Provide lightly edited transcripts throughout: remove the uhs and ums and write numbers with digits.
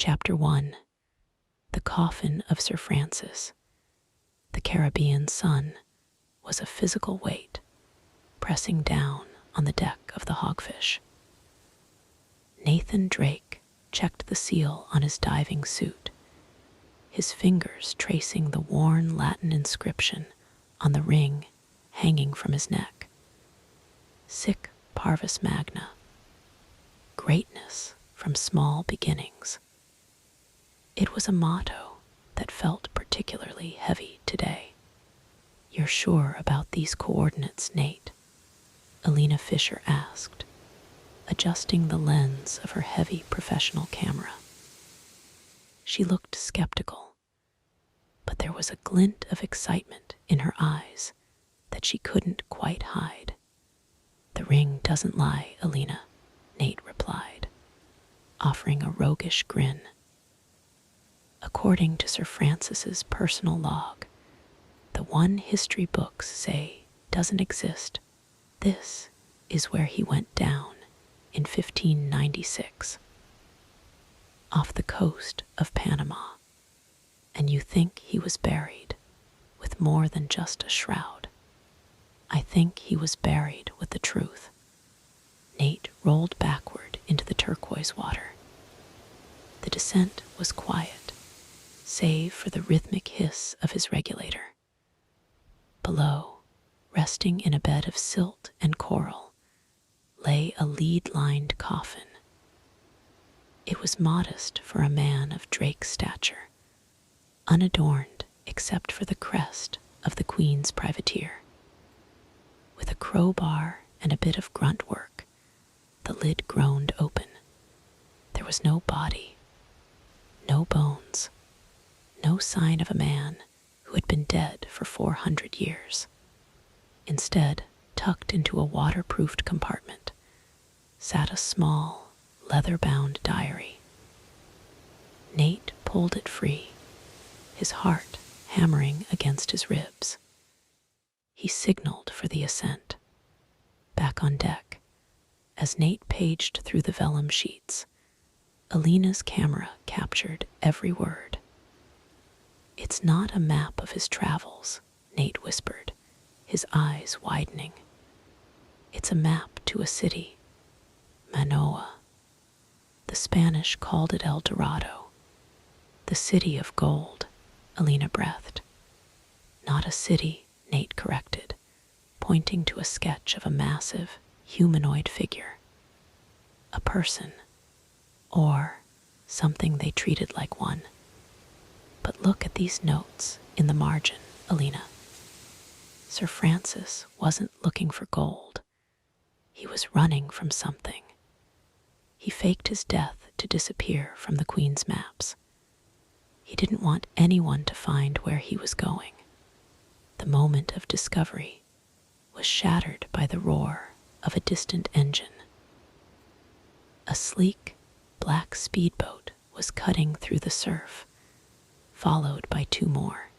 Chapter 1. The Coffin of Sir Francis. The Caribbean sun was a physical weight pressing down on the deck of the Hogfish. Nathan Drake checked the seal on his diving suit, his fingers tracing the worn Latin inscription on the ring hanging from his neck. Sic parvis magna. Greatness from small beginnings. It was a motto that felt particularly heavy today. "You're sure about these coordinates, Nate?" Alina Fisher asked, adjusting the lens of her heavy professional camera. She looked skeptical, but there was a glint of excitement in her eyes that she couldn't quite hide. "The ring doesn't lie, Alina," Nate replied, offering a roguish grin. According to Sir Francis's personal log, the one history books say doesn't exist, this is where he went down in 1596, off the coast of Panama. And you think he was buried with more than just a shroud. I think he was buried with the truth. Nate rolled backward into the turquoise water. The descent was quiet, save for the rhythmic hiss of his regulator. Below, resting in a bed of silt and coral, lay a lead-lined coffin. It was modest for a man of Drake's stature, unadorned except for the crest of the Queen's privateer. With a crowbar and a bit of grunt work, the lid groaned open. There was no body, no bones, no sign of a man who had been dead for 400 years. Instead, tucked into a waterproofed compartment, sat a small, leather-bound diary. Nate pulled it free, his heart hammering against his ribs. He signaled for the ascent. Back on deck, as Nate paged through the vellum sheets, Alina's camera captured every word. "It's not a map of his travels," Nate whispered, his eyes widening. "It's a map to a city, Manoa. The Spanish called it El Dorado. The city of gold," Alina breathed. "Not a city," Nate corrected, pointing to a sketch of a massive, humanoid figure. "A person, or something they treated like one. But look at these notes in the margin, Alina. Sir Francis wasn't looking for gold. He was running from something. He faked his death to disappear from the Queen's maps. He didn't want anyone to find where he was going. The moment of discovery was shattered by the roar of a distant engine. A sleek, black speedboat was cutting through the surf, followed by two more.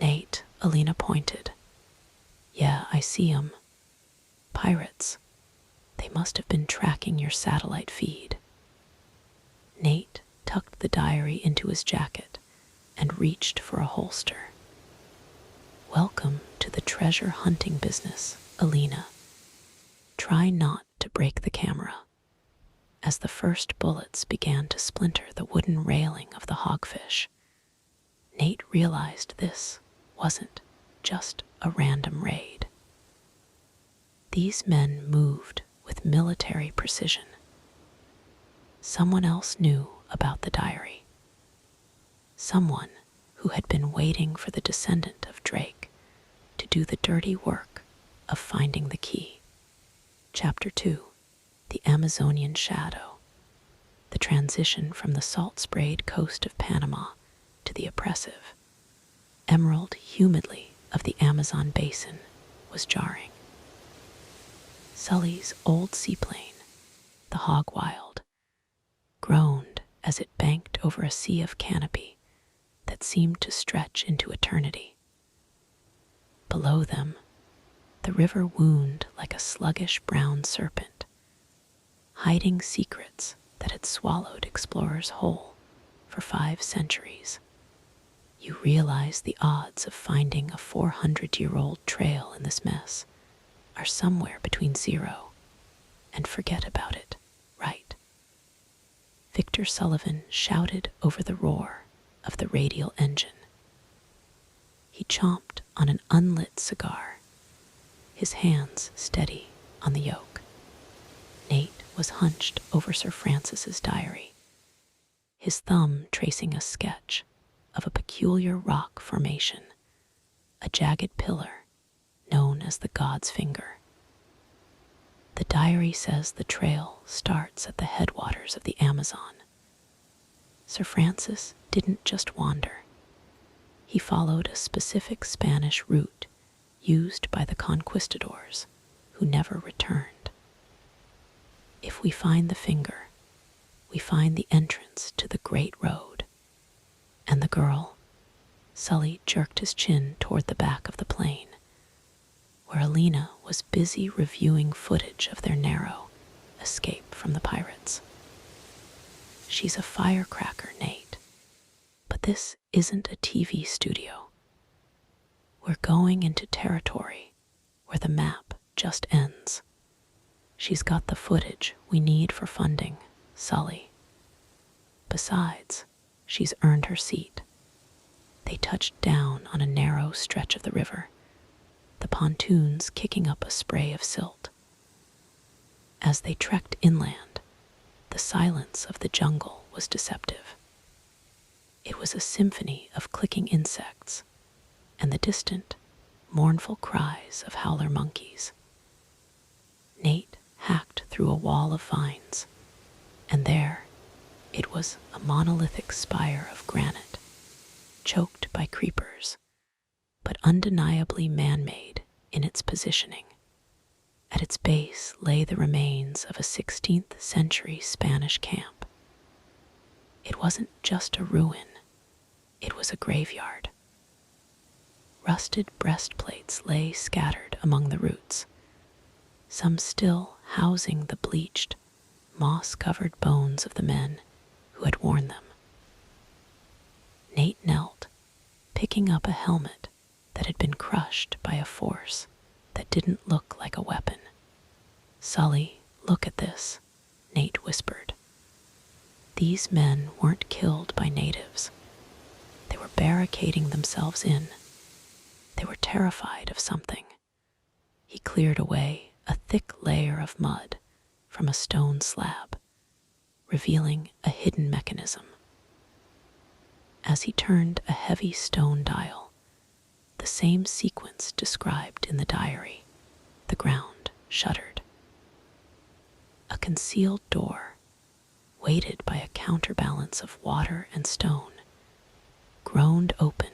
"Nate," Alina pointed. "Yeah, I see 'em. Pirates. They must have been tracking your satellite feed." Nate tucked the diary into his jacket and reached for a holster. "Welcome to the treasure hunting business, Alina. Try not to break the camera." As the first bullets began to splinter the wooden railing of the Hogfish, Nate realized this wasn't just a random raid. These men moved with military precision. Someone else knew about the diary. Someone who had been waiting for the descendant of Drake to do the dirty work of finding the key. Chapter 2. The Amazonian Shadow. The transition from the salt-sprayed coast of Panama to the oppressive, emerald humidly of the Amazon basin was jarring. Sully's old seaplane, the Hog Wild, groaned as it banked over a sea of canopy that seemed to stretch into eternity. Below them, the river wound like a sluggish brown serpent, hiding secrets that had swallowed explorers whole for 5 centuries. You realize the odds of finding a 400-year-old trail in this mess are somewhere between 0 and forget about it, right? Victor Sullivan shouted over the roar of the radial engine. He chomped on an unlit cigar, his hands steady on the yoke. Nate was hunched over Sir Francis's diary, his thumb tracing a sketch of a peculiar rock formation, a jagged pillar known as the God's Finger. The diary says the trail starts at the headwaters of the Amazon. Sir Francis didn't just wander. He followed a specific Spanish route used by the conquistadors, who never returned. If we find the finger, we find the entrance to the Great Road. And the girl, Sully jerked his chin toward the back of the plane, where Alina was busy reviewing footage of their narrow escape from the pirates. She's a firecracker, Nate, but this isn't a TV studio. We're going into territory where the map just ends. She's got the footage we need for funding, Sully. Besides, she's earned her seat. They touched down on a narrow stretch of the river, the pontoons kicking up a spray of silt. As they trekked inland, the silence of the jungle was deceptive. It was a symphony of clicking insects and the distant, mournful cries of howler monkeys. Nate hacked through a wall of vines, and there it was, a monolithic spire of granite, choked by creepers, but undeniably man-made in its positioning. At its base lay the remains of a 16th century Spanish camp. It wasn't just a ruin, it was a graveyard. Rusted breastplates lay scattered among the roots, some still housing the bleached, moss-covered bones of the men who had worn them. Nate knelt, picking up a helmet that had been crushed by a force that didn't look like a weapon. "Sully, look at this," Nate whispered. These men weren't killed by natives. They were barricading themselves in. They were terrified of something. He cleared away a thick layer of mud from a stone slab, revealing a hidden mechanism. As he turned a heavy stone dial, the same sequence described in the diary, the ground shuddered. A concealed door, weighted by a counterbalance of water and stone, groaned open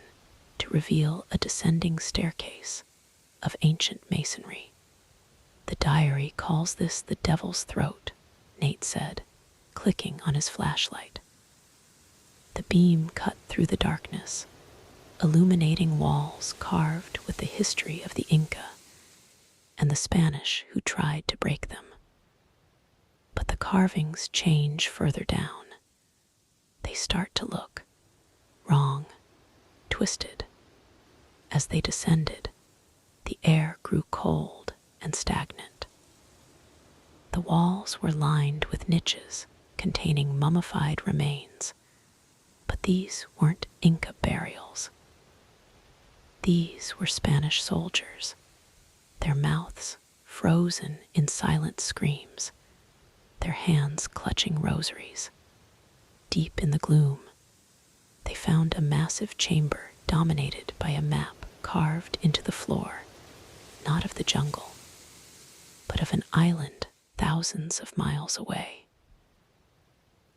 to reveal a descending staircase of ancient masonry. "The diary calls this the Devil's Throat," Nate said, clicking on his flashlight. The beam cut through the darkness, illuminating walls carved with the history of the Inca and the Spanish who tried to break them. But the carvings change further down. They start to look wrong, twisted. As they descended, the air grew cold and stagnant. The walls were lined with niches containing mummified remains, but these weren't Inca burials. These were Spanish soldiers, their mouths frozen in silent screams, their hands clutching rosaries. Deep in the gloom, they found a massive chamber dominated by a map carved into the floor, not of the jungle, but of an island thousands of miles away.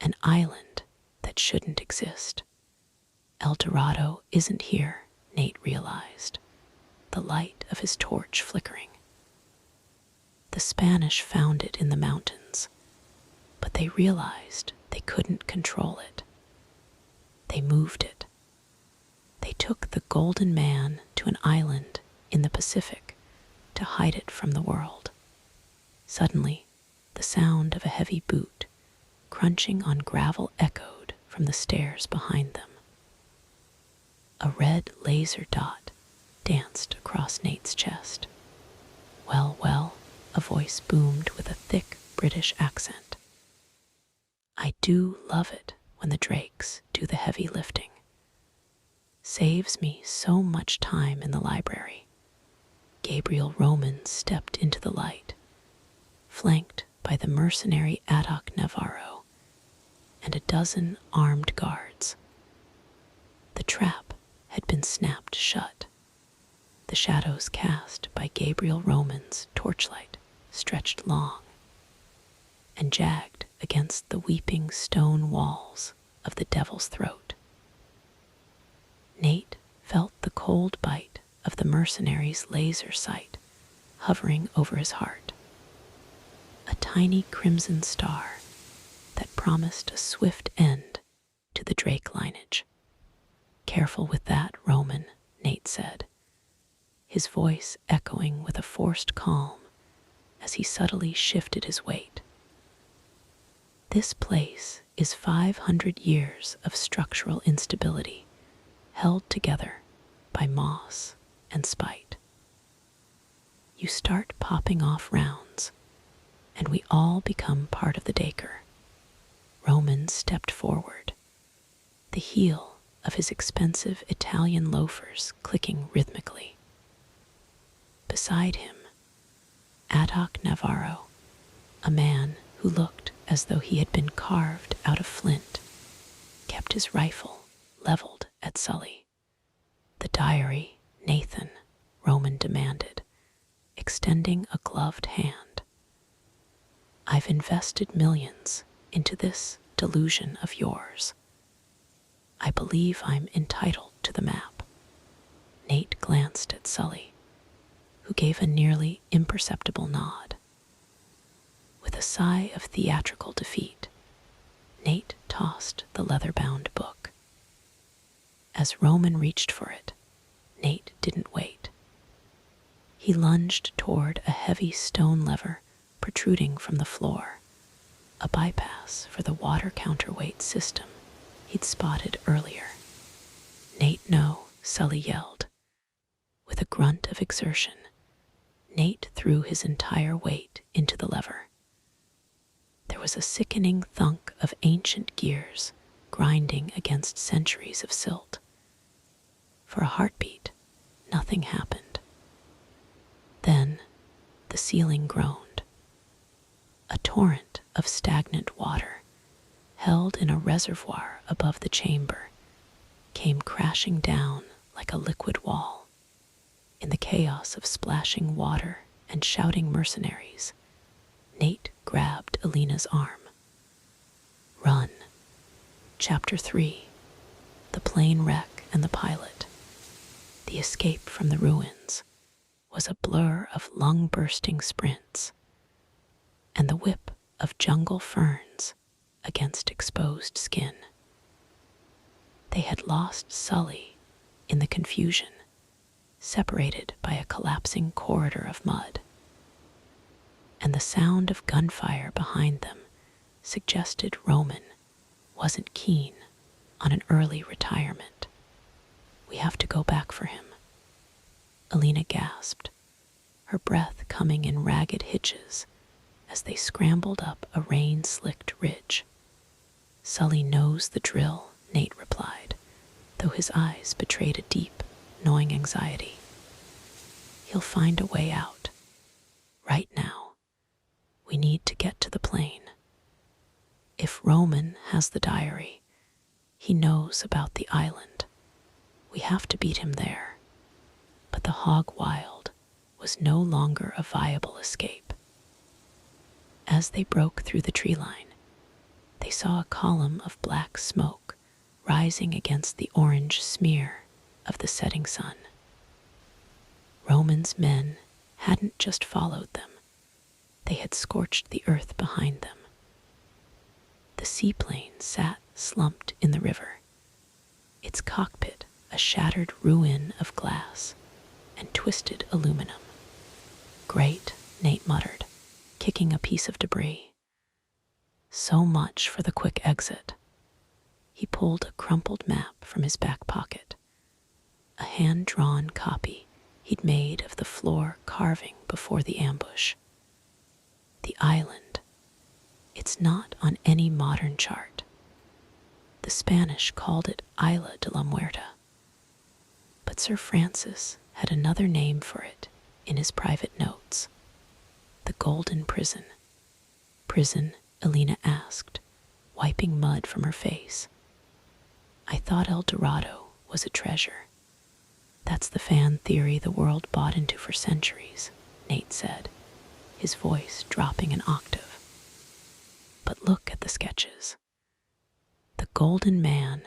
An island that shouldn't exist. El Dorado isn't here, Nate realized, the light of his torch flickering. The Spanish found it in the mountains, but they realized they couldn't control it. They moved it. They took the Golden Man to an island in the Pacific to hide it from the world. Suddenly, the sound of a heavy boot crunching on gravel echoed from the stairs behind them. A red laser dot danced across Nate's chest. "Well, well," a voice boomed with a thick British accent. "I do love it when the Drakes do the heavy lifting. Saves me so much time in the library." Gabriel Roman stepped into the light, flanked by the mercenary Adok Navarro and a dozen armed guards. The trap had been snapped shut. The shadows cast by Gabriel Roman's torchlight stretched long and jagged against the weeping stone walls of the Devil's Throat. Nate felt the cold bite of the mercenary's laser sight hovering over his heart. A tiny crimson star that promised a swift end to the Drake lineage. "Careful with that, Roman," Nate said, his voice echoing with a forced calm as he subtly shifted his weight. "This place is 500 years of structural instability, held together by moss and spite. You start popping off rounds, and we all become part of the Daker." Roman stepped forward, the heel of his expensive Italian loafers clicking rhythmically. Beside him, Adok Navarro, a man who looked as though he had been carved out of flint, kept his rifle leveled at Sully. "The diary, Nathan," Roman demanded, extending a gloved hand. "I've invested millions into this delusion of yours. I believe I'm entitled to the map." Nate glanced at Sully, who gave a nearly imperceptible nod. With a sigh of theatrical defeat, Nate tossed the leather-bound book. As Roman reached for it, Nate didn't wait. He lunged toward a heavy stone lever protruding from the floor, a bypass for the water counterweight system he'd spotted earlier. "Nate, no," Sully yelled. With a grunt of exertion, Nate threw his entire weight into the lever. There was a sickening thunk of ancient gears grinding against centuries of silt. For a heartbeat, nothing happened. Then the ceiling groaned. A torrent of stagnant water, held in a reservoir above the chamber, came crashing down like a liquid wall. In the chaos of splashing water and shouting mercenaries, Nate grabbed Alina's arm. "Run." Chapter 3. The plane wreck and the pilot. The escape from the ruins was a blur of lung-bursting sprints, and the whip of jungle ferns against exposed skin. They had lost Sully in the confusion, separated by a collapsing corridor of mud, and the sound of gunfire behind them suggested Roman wasn't keen on an early retirement. "We have to go back for him," Alina gasped, her breath coming in ragged hitches as they scrambled up a rain-slicked ridge. "Sully knows the drill," Nate replied, though his eyes betrayed a deep, gnawing anxiety. "He'll find a way out. Right now, we need to get to the plane. If Roman has the diary, he knows about the island. We have to beat him there." But the hog wild was no longer a viable escape. As they broke through the tree line, they saw a column of black smoke rising against the orange smear of the setting sun. Roman's men hadn't just followed them, they had scorched the earth behind them. The seaplane sat slumped in the river, its cockpit a shattered ruin of glass and twisted aluminum. "Great," Nate muttered, kicking a piece of debris. "So much for the quick exit." He pulled a crumpled map from his back pocket, a hand-drawn copy he'd made of the floor carving before the ambush. The island. It's not on any modern chart. The Spanish called it Isla de la Muerta. But Sir Francis had another name for it in his private notes. The Golden Prison. Prison, Elena asked, wiping mud from her face. I thought El Dorado was a treasure. That's the fan theory the world bought into for centuries, Nate said, his voice dropping an octave. But look at the sketches. The Golden Man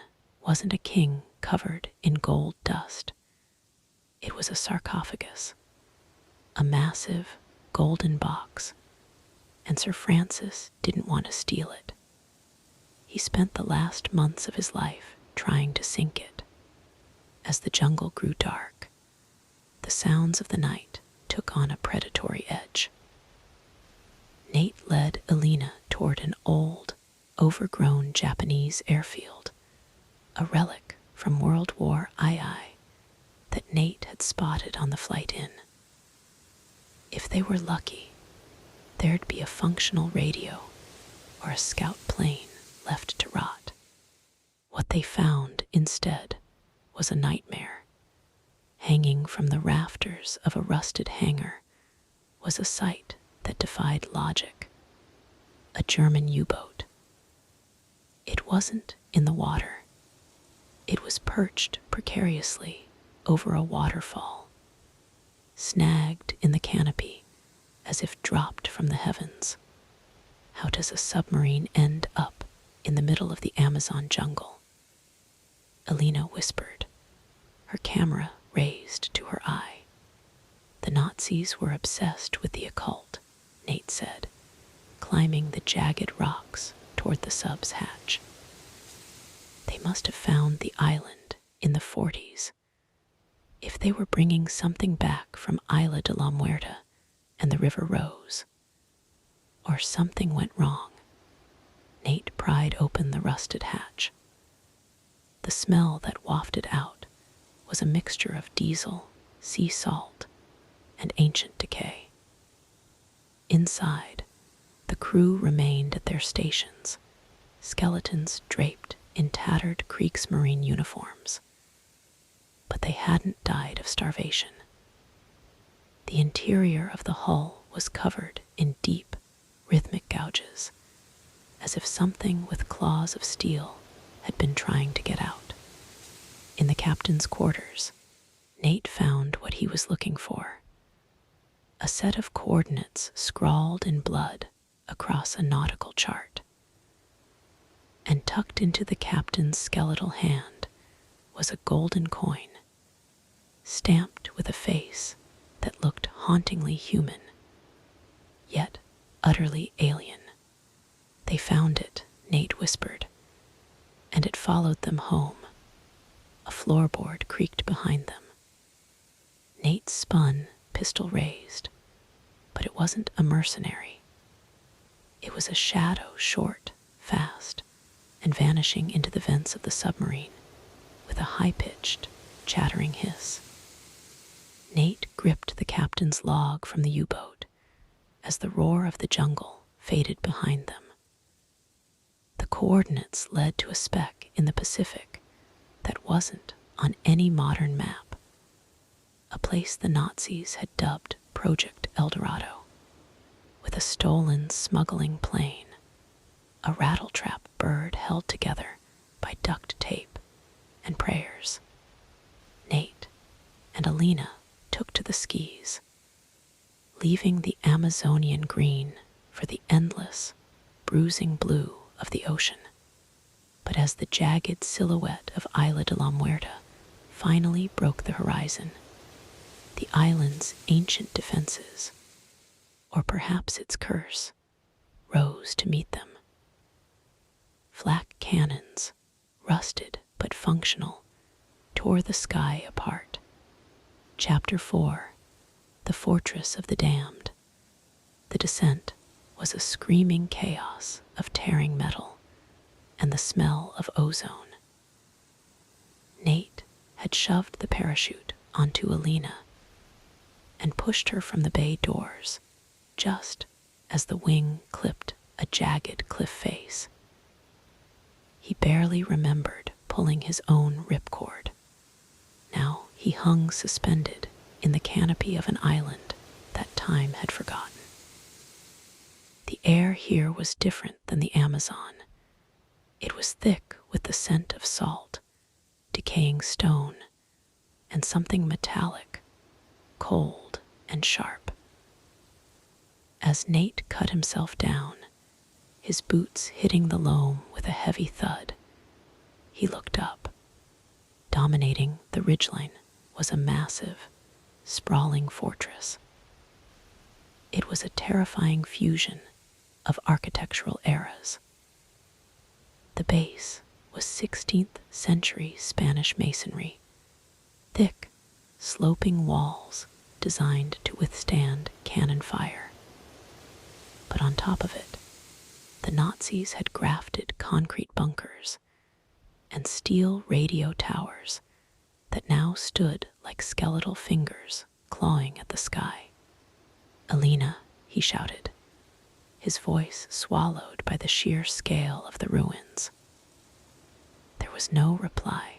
wasn't a king covered in gold dust. It was a sarcophagus, a massive golden box, and Sir Francis didn't want to steal it. He spent the last months of his life trying to sink it. As the jungle grew dark, the sounds of the night took on a predatory edge. Nate led Elena toward an old, overgrown Japanese airfield, a relic from World War II that Nate had spotted on the flight in. If they were lucky, there'd be a functional radio or a scout plane left to rot. What they found instead was a nightmare. Hanging from the rafters of a rusted hangar was a sight that defied logic. A German U-boat. It wasn't in the water. It was perched precariously over a waterfall, snagged in the canopy as if dropped from the heavens. How does a submarine end up in the middle of the Amazon jungle? Elena whispered, her camera raised to her eye. The Nazis were obsessed with the occult, Nate said, climbing the jagged rocks toward the sub's hatch. They must have found the island in the 40s. If they were bringing something back from Isla de la Muerta and the river rose, or something went wrong. Nate pried open the rusted hatch. The smell that wafted out was a mixture of diesel, sea salt, and ancient decay. Inside, the crew remained at their stations, skeletons draped in tattered Kriegsmarine uniforms. But they hadn't died of starvation. The interior of the hull was covered in deep, rhythmic gouges, as if something with claws of steel had been trying to get out. In the captain's quarters, Nate found what he was looking for. A set of coordinates scrawled in blood across a nautical chart. And tucked into the captain's skeletal hand was a golden coin, stamped with a face that looked hauntingly human, yet utterly alien. They found it, Nate whispered, and it followed them home. A floorboard creaked behind them. Nate spun, pistol raised, but it wasn't a mercenary. It was a shadow, short, fast, and vanishing into the vents of the submarine with a high-pitched, chattering hiss. Nate gripped the captain's log from the U-boat as the roar of the jungle faded behind them. The coordinates led to a speck in the Pacific that wasn't on any modern map, a place the Nazis had dubbed Project El Dorado, with a stolen smuggling plane, a rattletrap bird held together by duct tape and prayers. Nate and Alina took to the skis, leaving the Amazonian green for the endless, bruising blue of the ocean. But as the jagged silhouette of Isla de la Muerta finally broke the horizon, the island's ancient defenses, or perhaps its curse, rose to meet them. Flak cannons, rusted but functional, tore the sky apart. Chapter 4, The Fortress of the Damned. The descent was a screaming chaos of tearing metal and the smell of ozone. had shoved the parachute onto Alina and pushed her from the bay doors just as the wing clipped a jagged cliff face. He barely remembered pulling his own ripcord. Now he hung suspended in the canopy of an island that time had forgotten. The air here was different than the Amazon. It was thick with the scent of salt, decaying stone, and something metallic, cold and sharp. As Nate cut himself down, his boots hitting the loam with a heavy thud, he looked up. Dominating the ridgeline was a massive, sprawling fortress. It was a terrifying fusion of architectural eras. The base was 16th century Spanish masonry, thick, sloping walls designed to withstand cannon fire. But on top of it, the Nazis had grafted concrete bunkers and steel radio towers that now stood like skeletal fingers clawing at the sky. "Alina," he shouted, his voice swallowed by the sheer scale of the ruins. There was no reply,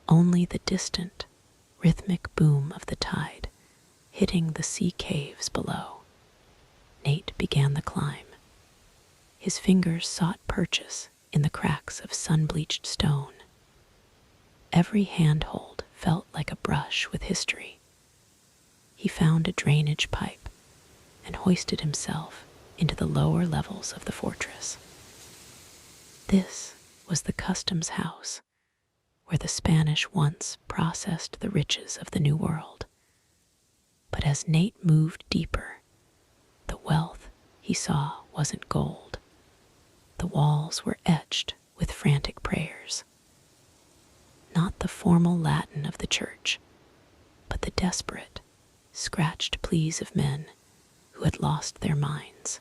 only the distant, rhythmic boom of the tide hitting the sea caves below. Nate began the climb. His fingers sought purchase in the cracks of sun-bleached stone. Every handhold felt like a brush with history. He found a drainage pipe and hoisted himself into the lower levels of the fortress. This was the customs house, where the Spanish once processed the riches of the New World. But as Nate moved deeper, the wealth he saw wasn't gold. The walls were etched with frantic prayers. Not the formal Latin of the church, but the desperate, scratched pleas of men who had lost their minds.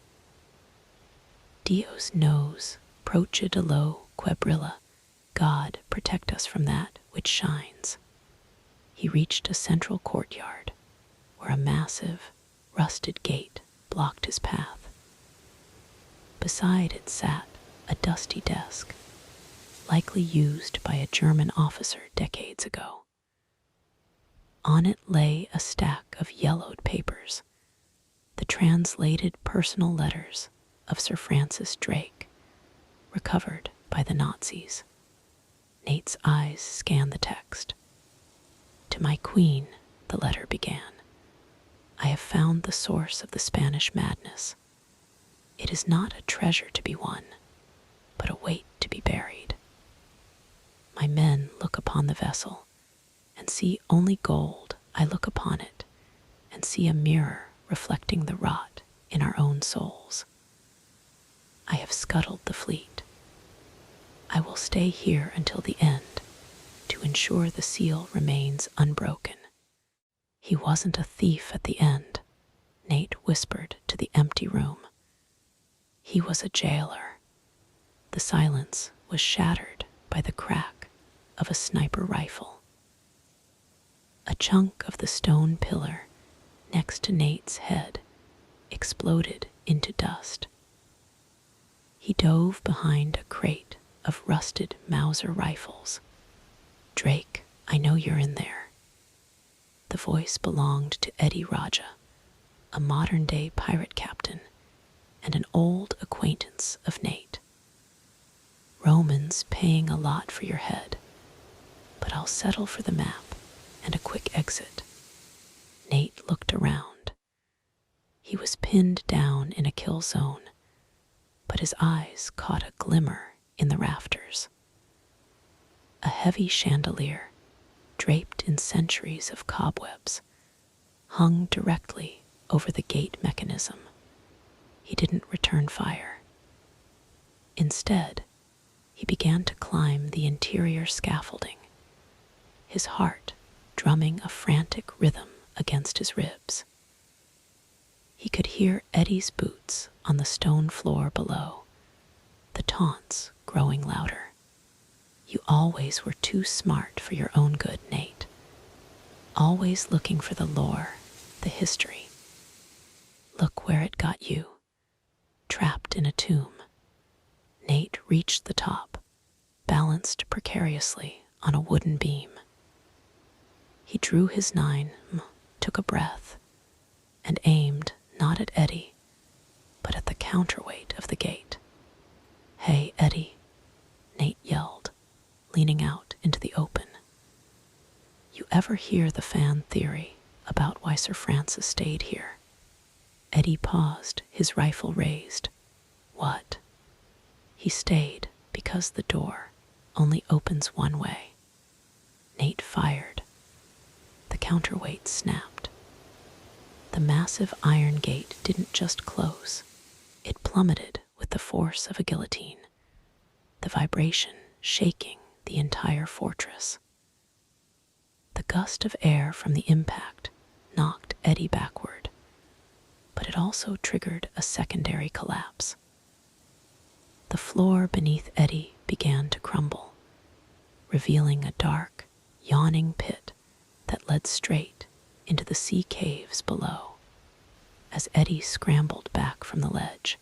Dios nos proche de lo quebrilla, God protect us from that which shines. He reached a central courtyard where a massive, rusted gate blocked his path. Beside it sat a dusty desk, likely used by a German officer decades ago. On it lay a stack of yellowed papers, the translated personal letters of Sir Francis Drake, recovered by the Nazis. Nate's eyes scanned the text. "To my queen," the letter began, "I have found the source of the Spanish madness. It is not a treasure to be won, but a weight to be buried. My men look upon the vessel and see only gold. I look upon it and see a mirror reflecting the rot in our own souls. I have scuttled the fleet. I will stay here until the end to ensure the seal remains unbroken." He wasn't a thief at the end, Nate whispered to the empty room. He was a jailer. The silence was shattered by the crack of a sniper rifle. A chunk of the stone pillar next to Nate's head exploded into dust. He dove behind a crate of rusted Mauser rifles. "Drake, I know you're in there." The voice belonged to Eddie Raja, a modern-day pirate captain and an old acquaintance of Nate. "Roman's paying a lot for your head, but I'll settle for the map and a quick exit." Nate looked around. He was pinned down in a kill zone, but his eyes caught a glimmer in the rafters. A heavy chandelier, draped in centuries of cobwebs, hung directly over the gate mechanism. He didn't return fire. Instead, he began to climb the interior scaffolding, his heart drumming a frantic rhythm against his ribs. He could hear Eddie's boots on the stone floor below, the taunts growing louder. You always were too smart for your own good, Nate. Always looking for the lore, the history. Look where it got you, trapped in a tomb. Nate reached the top, balanced precariously on a wooden beam. He drew his 9, took a breath, and aimed not at Eddie, but at the counterweight of the gate. "Hey, Eddie," Nate yelled, leaning out into the open. "You ever hear the fan theory about why Sir Francis stayed here?" Eddie paused, his rifle raised. "What?" "He stayed because the door only opens one way." Nate fired. The counterweight snapped. The massive iron gate didn't just close. It plummeted with the force of a guillotine, the vibration shaking the entire fortress. The gust of air from the impact knocked Eddie backward, but it also triggered a secondary collapse. The floor beneath Eddie began to crumble, revealing a dark, yawning pit that led straight into the sea caves below. As Eddie scrambled back from the ledge,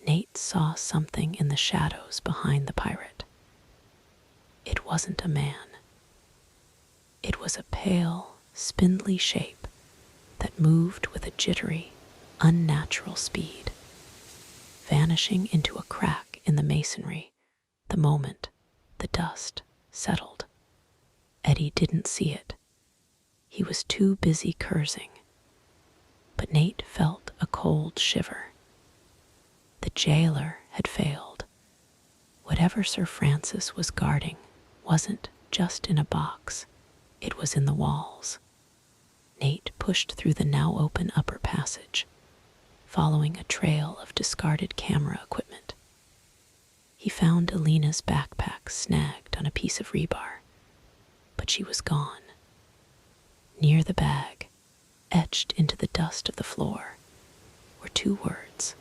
Nate saw something in the shadows behind the pirate. It wasn't a man. It was a pale, spindly shape that moved with a jittery, unnatural speed, vanishing into a crack in the masonry the moment the dust settled. Eddie didn't see it. He was too busy cursing. But Nate felt a cold shiver. The jailer had failed. Whatever Sir Francis was guarding wasn't just in a box. It was in the walls. Nate pushed through the now open upper passage, following a trail of discarded camera equipment. He found Alina's backpack snagged on a piece of rebar, but she was gone. Near the bag, etched into the dust of the floor, were 2 words: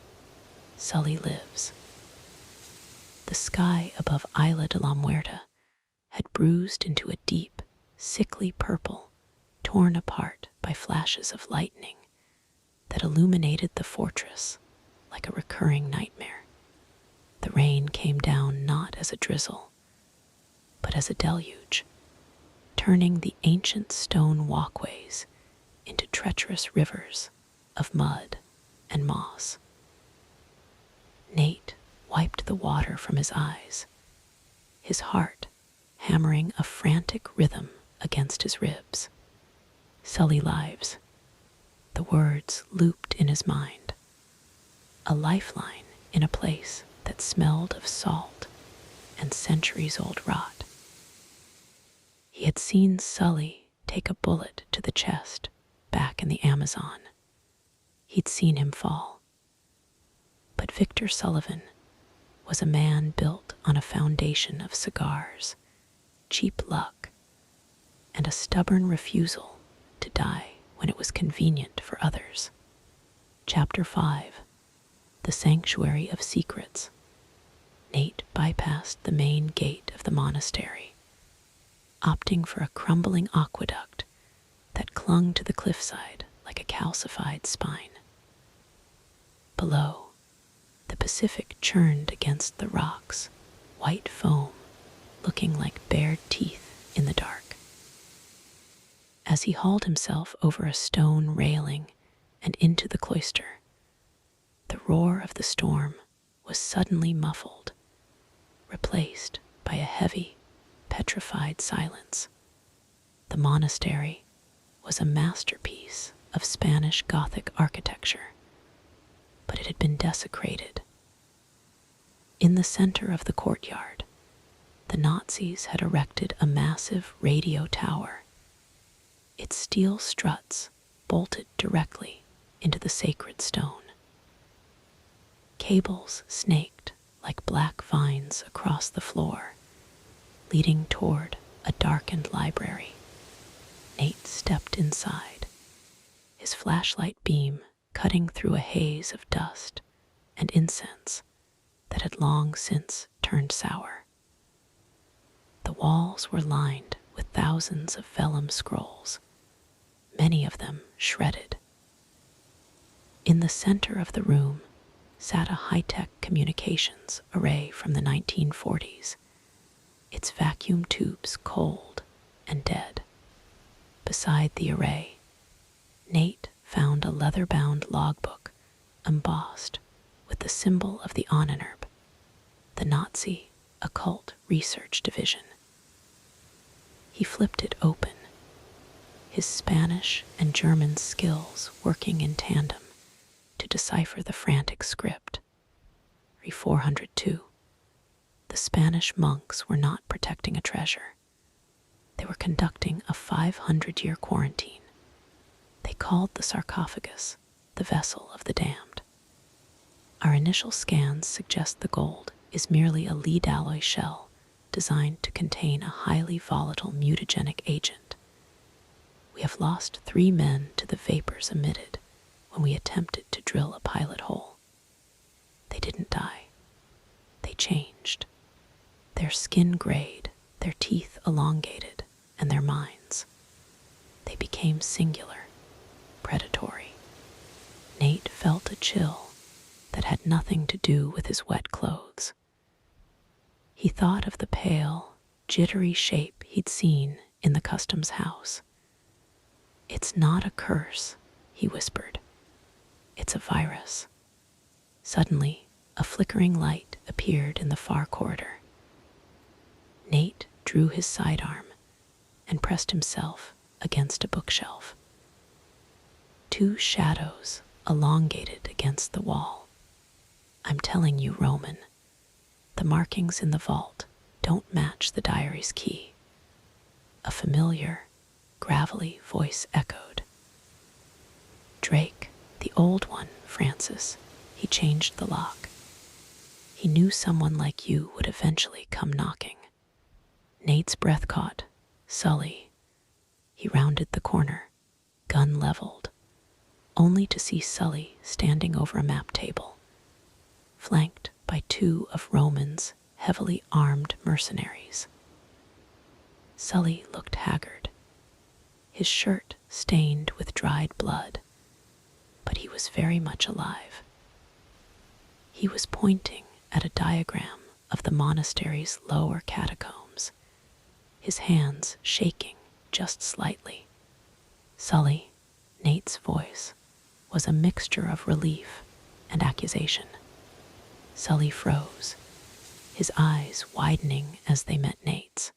"Sully lives." The sky above Isla de la Muerta had bruised into a deep, sickly purple, torn apart by flashes of lightning that illuminated the fortress like a recurring nightmare. The rain came down not as a drizzle, but as a deluge, turning the ancient stone walkways into treacherous rivers of mud and moss. Nate wiped the water from his eyes, his heart hammering a frantic rhythm against his ribs. "Sully lives." The words looped in his mind. A lifeline in a place that smelled of salt and centuries-old rot. He had seen Sully take a bullet to the chest back in the Amazon. He'd seen him fall. But Victor Sullivan was a man built on a foundation of cigars, cheap luck, and a stubborn refusal to die when it was convenient for others. Chapter 5: The Sanctuary of Secrets. Nate bypassed the main gate of the monastery, opting for a crumbling aqueduct that clung to the cliffside like a calcified spine. Below, the Pacific churned against the rocks, white foam looking like bared teeth in the dark. As he hauled himself over a stone railing and into the cloister, the roar of the storm was suddenly muffled, replaced by a heavy, petrified silence. The monastery was a masterpiece of Spanish Gothic architecture, but it had been desecrated. In the center of the courtyard, the Nazis had erected a massive radio tower, its steel struts bolted directly into the sacred stone. Cables snaked like black vines across the floor, leading toward a darkened library. Nate stepped inside, his flashlight beam cutting through a haze of dust and incense that had long since turned sour. walls were lined with thousands of vellum scrolls, many of them shredded. In the center of the room sat a high-tech communications array from the 1940s, its vacuum tubes cold and dead. Beside the array, Nate found a leather-bound logbook embossed with the symbol of the Ahnenerbe, the Nazi Occult Research Division. He flipped it open, his Spanish and German skills working in tandem to decipher the frantic script. Re-402. The Spanish monks were not protecting a treasure. They were conducting a 500-year quarantine. They called the sarcophagus the vessel of the damned. Our initial scans suggest the gold is merely a lead alloy shell designed to contain a highly volatile mutagenic agent. We have lost 3 men to the vapors emitted when we attempted to drill a pilot hole. They didn't die. They changed. Their skin grayed, their teeth elongated, and their minds. They became singular, predatory. Nate felt a chill that had nothing to do with his wet clothes. He thought of the pale, jittery shape he'd seen in the customs house. "It's not a curse," he whispered. "It's a virus." Suddenly, a flickering light appeared in the far corridor. Nate drew his sidearm and pressed himself against a bookshelf. 2 shadows elongated against the wall. "I'm telling you, Roman, the markings in the vault don't match the diary's key." A familiar, gravelly voice echoed. "Drake, the old one, Francis. He changed the lock. He knew someone like you would eventually come knocking." Nate's breath caught. Sully. He rounded the corner, gun leveled, only to see Sully standing over a map table, flanked by 2 of Roman's heavily armed mercenaries. Sully looked haggard, his shirt stained with dried blood, but he was very much alive. He was pointing at a diagram of the monastery's lower catacombs, his hands shaking just slightly. "Sully," Nate's voice was a mixture of relief and accusation. Sully froze, his eyes widening as they met Nate's.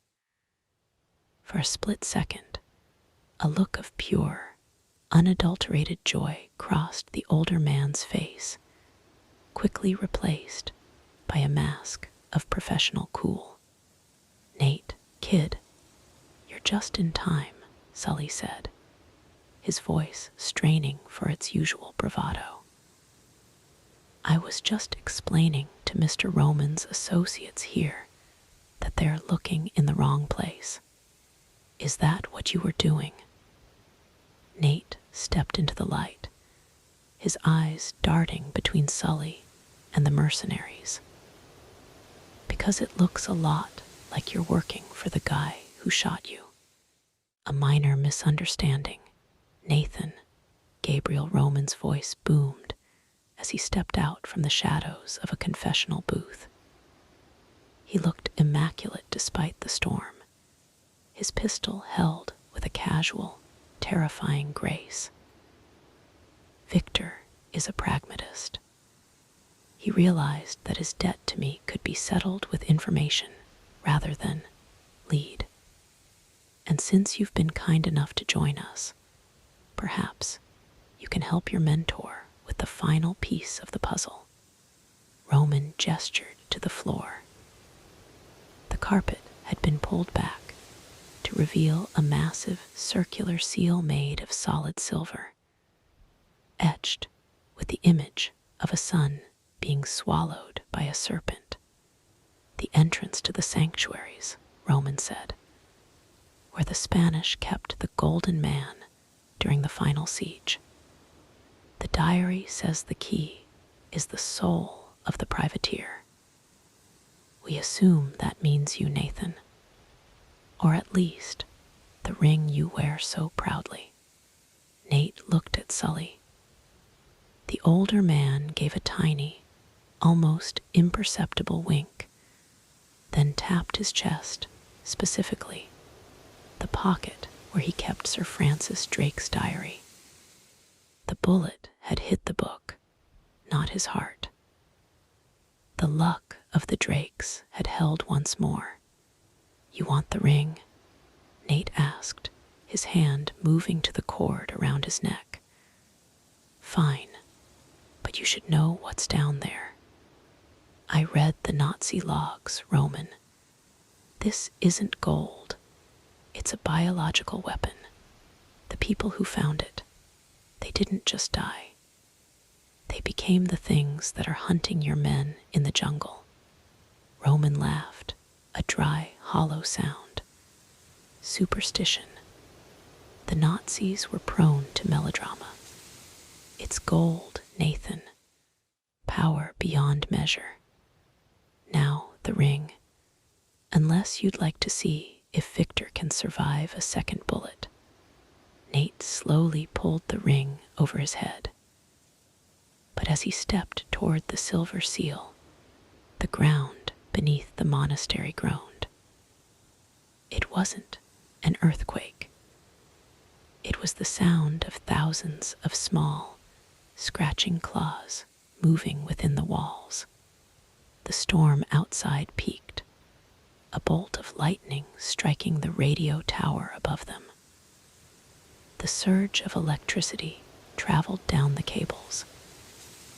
For a split second, a look of pure, unadulterated joy crossed the older man's face, quickly replaced by a mask of professional cool. "Nate, kid, you're just in time," Sully said, his voice straining for its usual bravado. "I was just explaining to Mr. Roman's associates here that they're looking in the wrong place. Is that what you were doing?" Nate stepped into the light, his eyes darting between Sully and the mercenaries. "Because it looks a lot like you're working for the guy who shot you." "A minor misunderstanding, Nathan," Gabriel Roman's voice boomed as he stepped out from the shadows of a confessional booth. He looked immaculate despite the storm, his pistol held with a casual, terrifying grace. "Victor is a pragmatist. He realized that his debt to me could be settled with information rather than lead. And since you've been kind enough to join us, perhaps you can help your mentor with the final piece of the puzzle." Roman gestured to the floor. The carpet had been pulled back to reveal a massive circular seal made of solid silver, etched with the image of a sun being swallowed by a serpent. "The entrance to the sanctuaries," Roman said, "where the Spanish kept the Golden Man during the final siege. The diary says the key is the soul of the privateer. We assume that means you, Nathan." Or at least, the ring you wear so proudly. Nate looked at Sully. The older man gave a tiny, almost imperceptible wink, then tapped his chest, specifically, the pocket where he kept Sir Francis Drake's diary. The bullet had hit the book, not his heart. The luck of the Drakes had held once more. "You want the ring?" Nate asked, his hand moving to the cord around his neck. "Fine, but you should know what's down there. I read the Nazi logs, Roman. This isn't gold. It's a biological weapon. The people who found it, they didn't just die. They became the things that are hunting your men in the jungle." Roman laughed, a dry, hollow sound. Superstition. The Nazis were prone to melodrama. It's gold, Nathan. Power beyond measure. Now the ring. Unless you'd like to see if Victor can survive a second bullet. Nate slowly pulled the ring over his head. But as he stepped toward the silver seal, the ground beneath the monastery groaned. It wasn't an earthquake. It was the sound of thousands of small, scratching claws moving within the walls. The storm outside peaked, a bolt of lightning striking the radio tower above them. The surge of electricity traveled down the cables,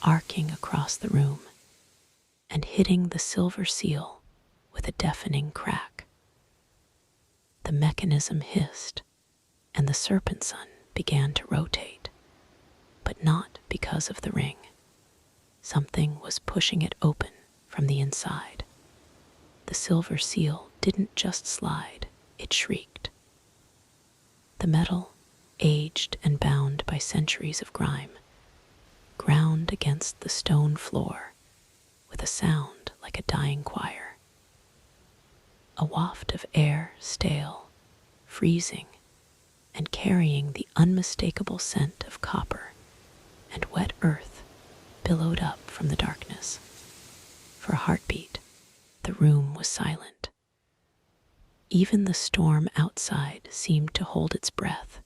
arcing across the room and hitting the silver seal with a deafening crack. The mechanism hissed, and the serpent sun began to rotate, but not because of the ring. Something was pushing it open from the inside. The silver seal didn't just slide, it shrieked. The metal, aged and bound by centuries of grime, ground against the stone floor with a sound like a dying choir. A waft of air, stale, freezing, and carrying the unmistakable scent of copper and wet earth billowed up from the darkness. For a heartbeat, the room was silent. Even the storm outside seemed to hold its breath.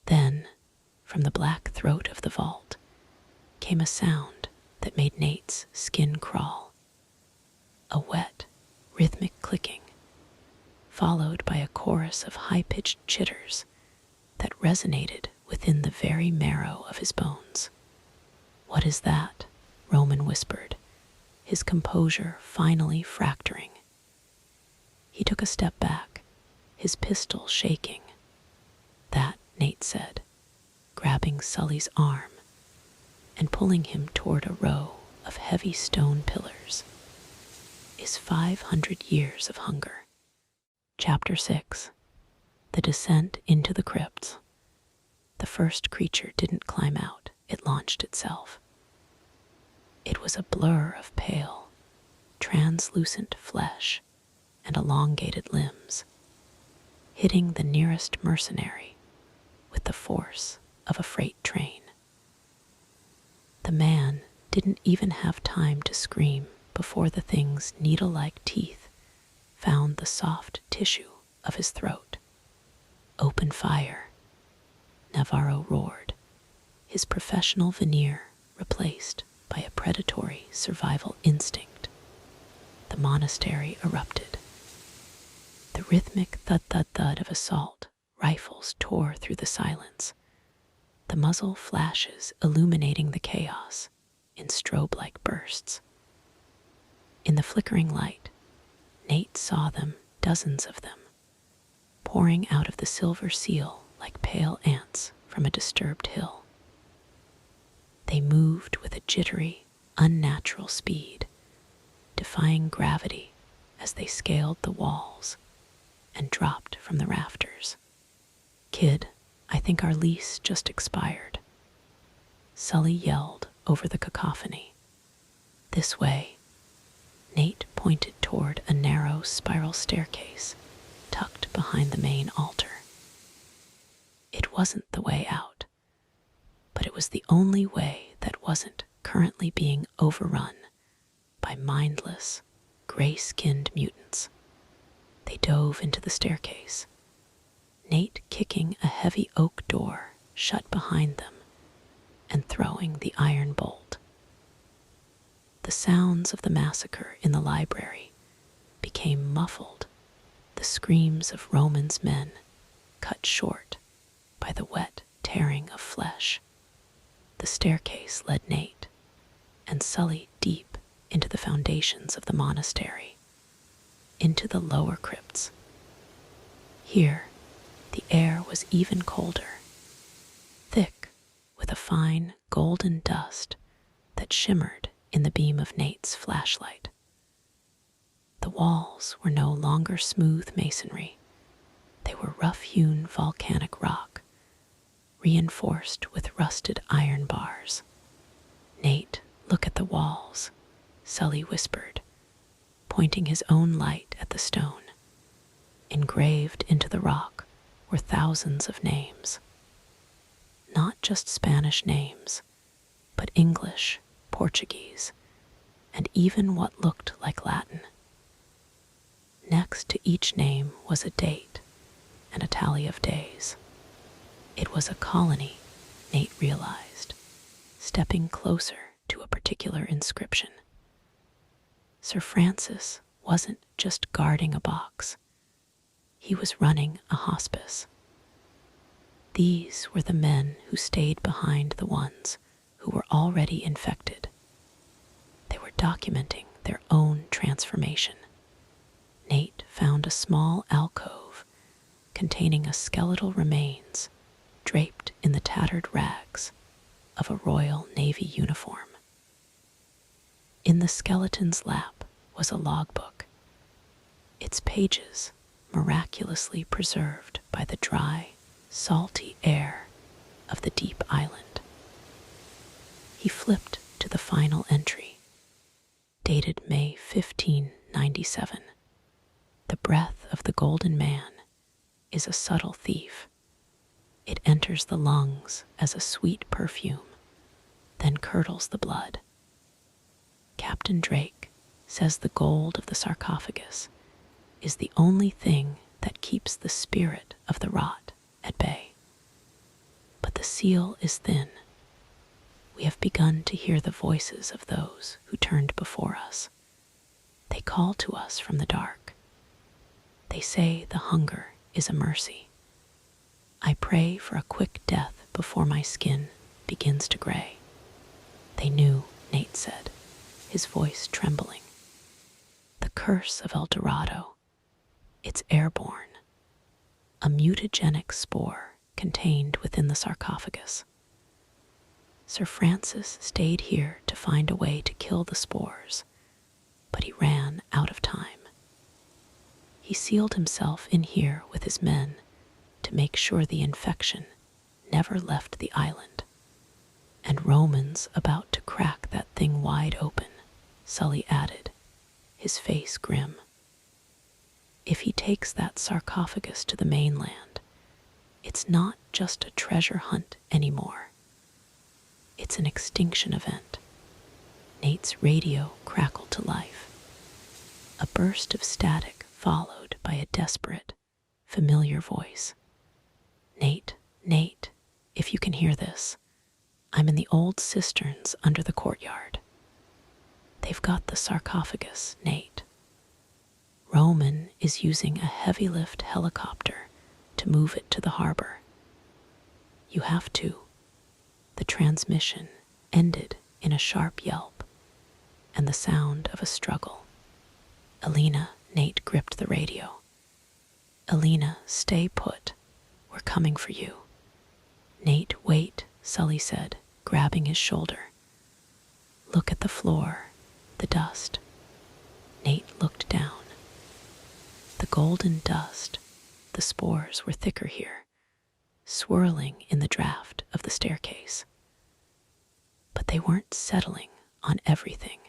Then, from the black throat of the vault, came a sound that made Nate's skin crawl. A wet, rhythmic clicking, followed by a chorus of high-pitched chitters that resonated within the very marrow of his bones. "What is that?" Roman whispered, his composure finally fracturing. He took a step back, his pistol shaking. "That," Nate said, grabbing Sully's arm and pulling him toward a row of heavy stone pillars, "is 500 years of hunger." Chapter 6. The Descent into the Crypts. The first creature didn't climb out, it launched itself. It was a blur of pale, translucent flesh and elongated limbs, hitting the nearest mercenary with the force of a freight train. The man didn't even have time to scream before the thing's needle-like teeth found the soft tissue of his throat. "Open fire," Navarro roared, his professional veneer replaced by a predatory survival instinct. The monastery erupted. The rhythmic thud-thud-thud of assault rifles tore through the silence, the muzzle flashes illuminating the chaos in strobe-like bursts. In the flickering light, Nate saw them, dozens of them, pouring out of the silver seal like pale ants from a disturbed hill. They moved with a jittery, unnatural speed, defying gravity as they scaled the walls and dropped from the rafters. "Kid, I think our lease just expired," Sully yelled over the cacophony. "This way." Nate pointed toward a narrow spiral staircase behind the main altar. It wasn't the way out, but it was the only way that wasn't currently being overrun by mindless, gray-skinned mutants. They dove into the staircase, Nate kicking a heavy oak door shut behind them and throwing the iron bolt. The sounds of the massacre in the library became muffled, the screams of Roman's men cut short by the wet tearing of flesh. The staircase led Nate and Sully deep into the foundations of the monastery, into the lower crypts. Here, the air was even colder, thick with a fine golden dust that shimmered in the beam of Nate's flashlight. The walls were no longer smooth masonry. They were rough-hewn volcanic rock, reinforced with rusted iron bars. "Nate, look at the walls," Sully whispered, pointing his own light at the stone. Engraved into the rock were thousands of names. Not just Spanish names, but English, Portuguese, and even what looked like Latin. Next to each name was a date and a tally of days. It was a colony, Nate realized, stepping closer to a particular inscription. Sir Francis wasn't just guarding a box. He was running a hospice. These were the men who stayed behind the ones who were already infected. They were documenting their own transformation. Nate found a small alcove containing a skeletal remains draped in the tattered rags of a Royal Navy uniform. In the skeleton's lap was a logbook, its pages miraculously preserved by the dry, salty air of the deep island. He flipped to the final entry, dated May 1597. The breath of the Golden Man is a subtle thief. It enters the lungs as a sweet perfume, then curdles the blood. Captain Drake says the gold of the sarcophagus is the only thing that keeps the spirit of the rot at bay. But the seal is thin. We have begun to hear the voices of those who turned before us. They call to us from the dark. They say the hunger is a mercy. I pray for a quick death before my skin begins to gray. They knew, Nate said, his voice trembling. The curse of El Dorado. It's airborne. A mutagenic spore contained within the sarcophagus. Sir Francis stayed here to find a way to kill the spores, but he ran out of time. He sealed himself in here with his men to make sure the infection never left the island. And Roman's about to crack that thing wide open, Sully added, his face grim. If he takes that sarcophagus to the mainland, it's not just a treasure hunt anymore. It's an extinction event. Nate's radio crackled to life. A burst of static followed by a desperate, familiar voice. Nate, Nate, if you can hear this, I'm in the old cisterns under the courtyard. They've got the sarcophagus, Nate. Roman is using a heavy-lift helicopter to move it to the harbor. You have to. The transmission ended in a sharp yelp and the sound of a struggle. Alina, Nate gripped the radio. Alina, stay put. We're coming for you. Nate, wait, Sully said, grabbing his shoulder. Look at the floor, the dust. Nate looked down. The golden dust, the spores were thicker here, swirling in the draft of the staircase. But they weren't settling on everything.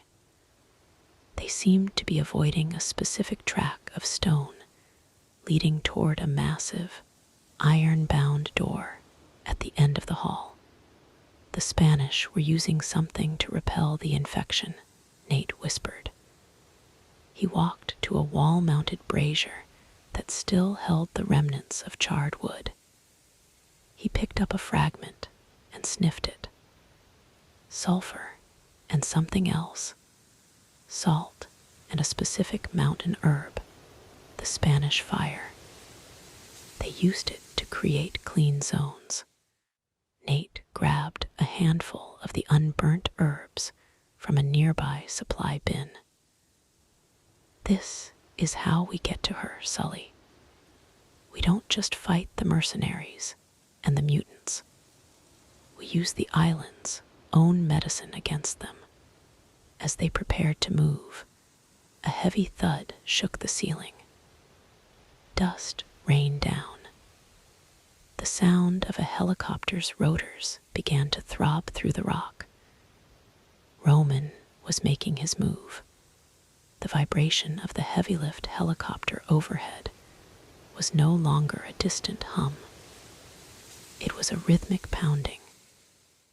They seemed to be avoiding a specific track of stone leading toward a massive, iron-bound door at the end of the hall. The Spanish were using something to repel the infection, Nate whispered. He walked to a wall-mounted brazier that still held the remnants of charred wood. He picked up a fragment and sniffed it. Sulfur and something else. Salt and a specific mountain herb, the Spanish fire. They used it to create clean zones. Nate grabbed a handful of the unburnt herbs from a nearby supply bin. This is how we get to her, Sully. We don't just fight the mercenaries and the mutants. We use the island's own medicine against them. As they prepared to move, a heavy thud shook the ceiling. Dust rained down. The sound of a helicopter's rotors began to throb through the rock. Roman was making his move. The vibration of the heavy-lift helicopter overhead was no longer a distant hum. It was a rhythmic pounding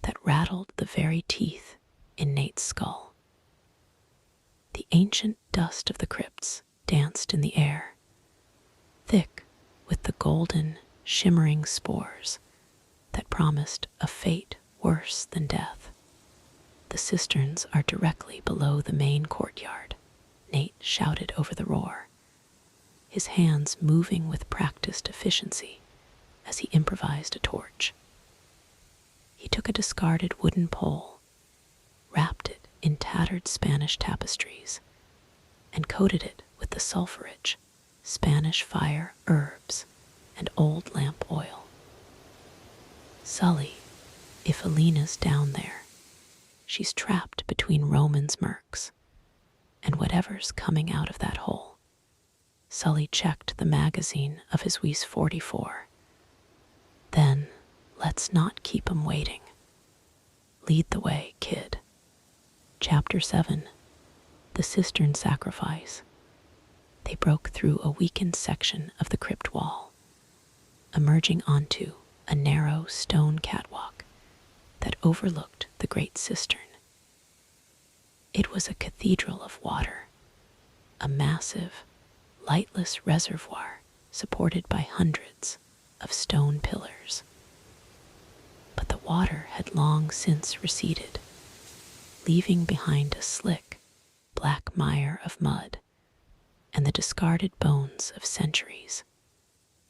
that rattled the very teeth in Nate's skull. The ancient dust of the crypts danced in the air, thick with the golden, shimmering spores that promised a fate worse than death. The cisterns are directly below the main courtyard, Nate shouted over the roar, his hands moving with practiced efficiency as he improvised a torch. He took a discarded wooden pole, wrapped it in tattered Spanish tapestries, and coated it with the sulfur-rich Spanish fire herbs and old lamp oil. Sully, if Alina's down there, she's trapped between Roman's mercs and whatever's coming out of that hole. Sully checked the magazine of his Weiss 44. Then, let's not keep 'em waiting. Lead the way, kid. Chapter 7. The Cistern Sacrifice. They broke through a weakened section of the crypt wall, emerging onto a narrow stone catwalk that overlooked the great cistern. It was a cathedral of water, a massive, lightless reservoir supported by hundreds of stone pillars. But the water had long since receded, leaving behind a slick, black mire of mud and the discarded bones of centuries.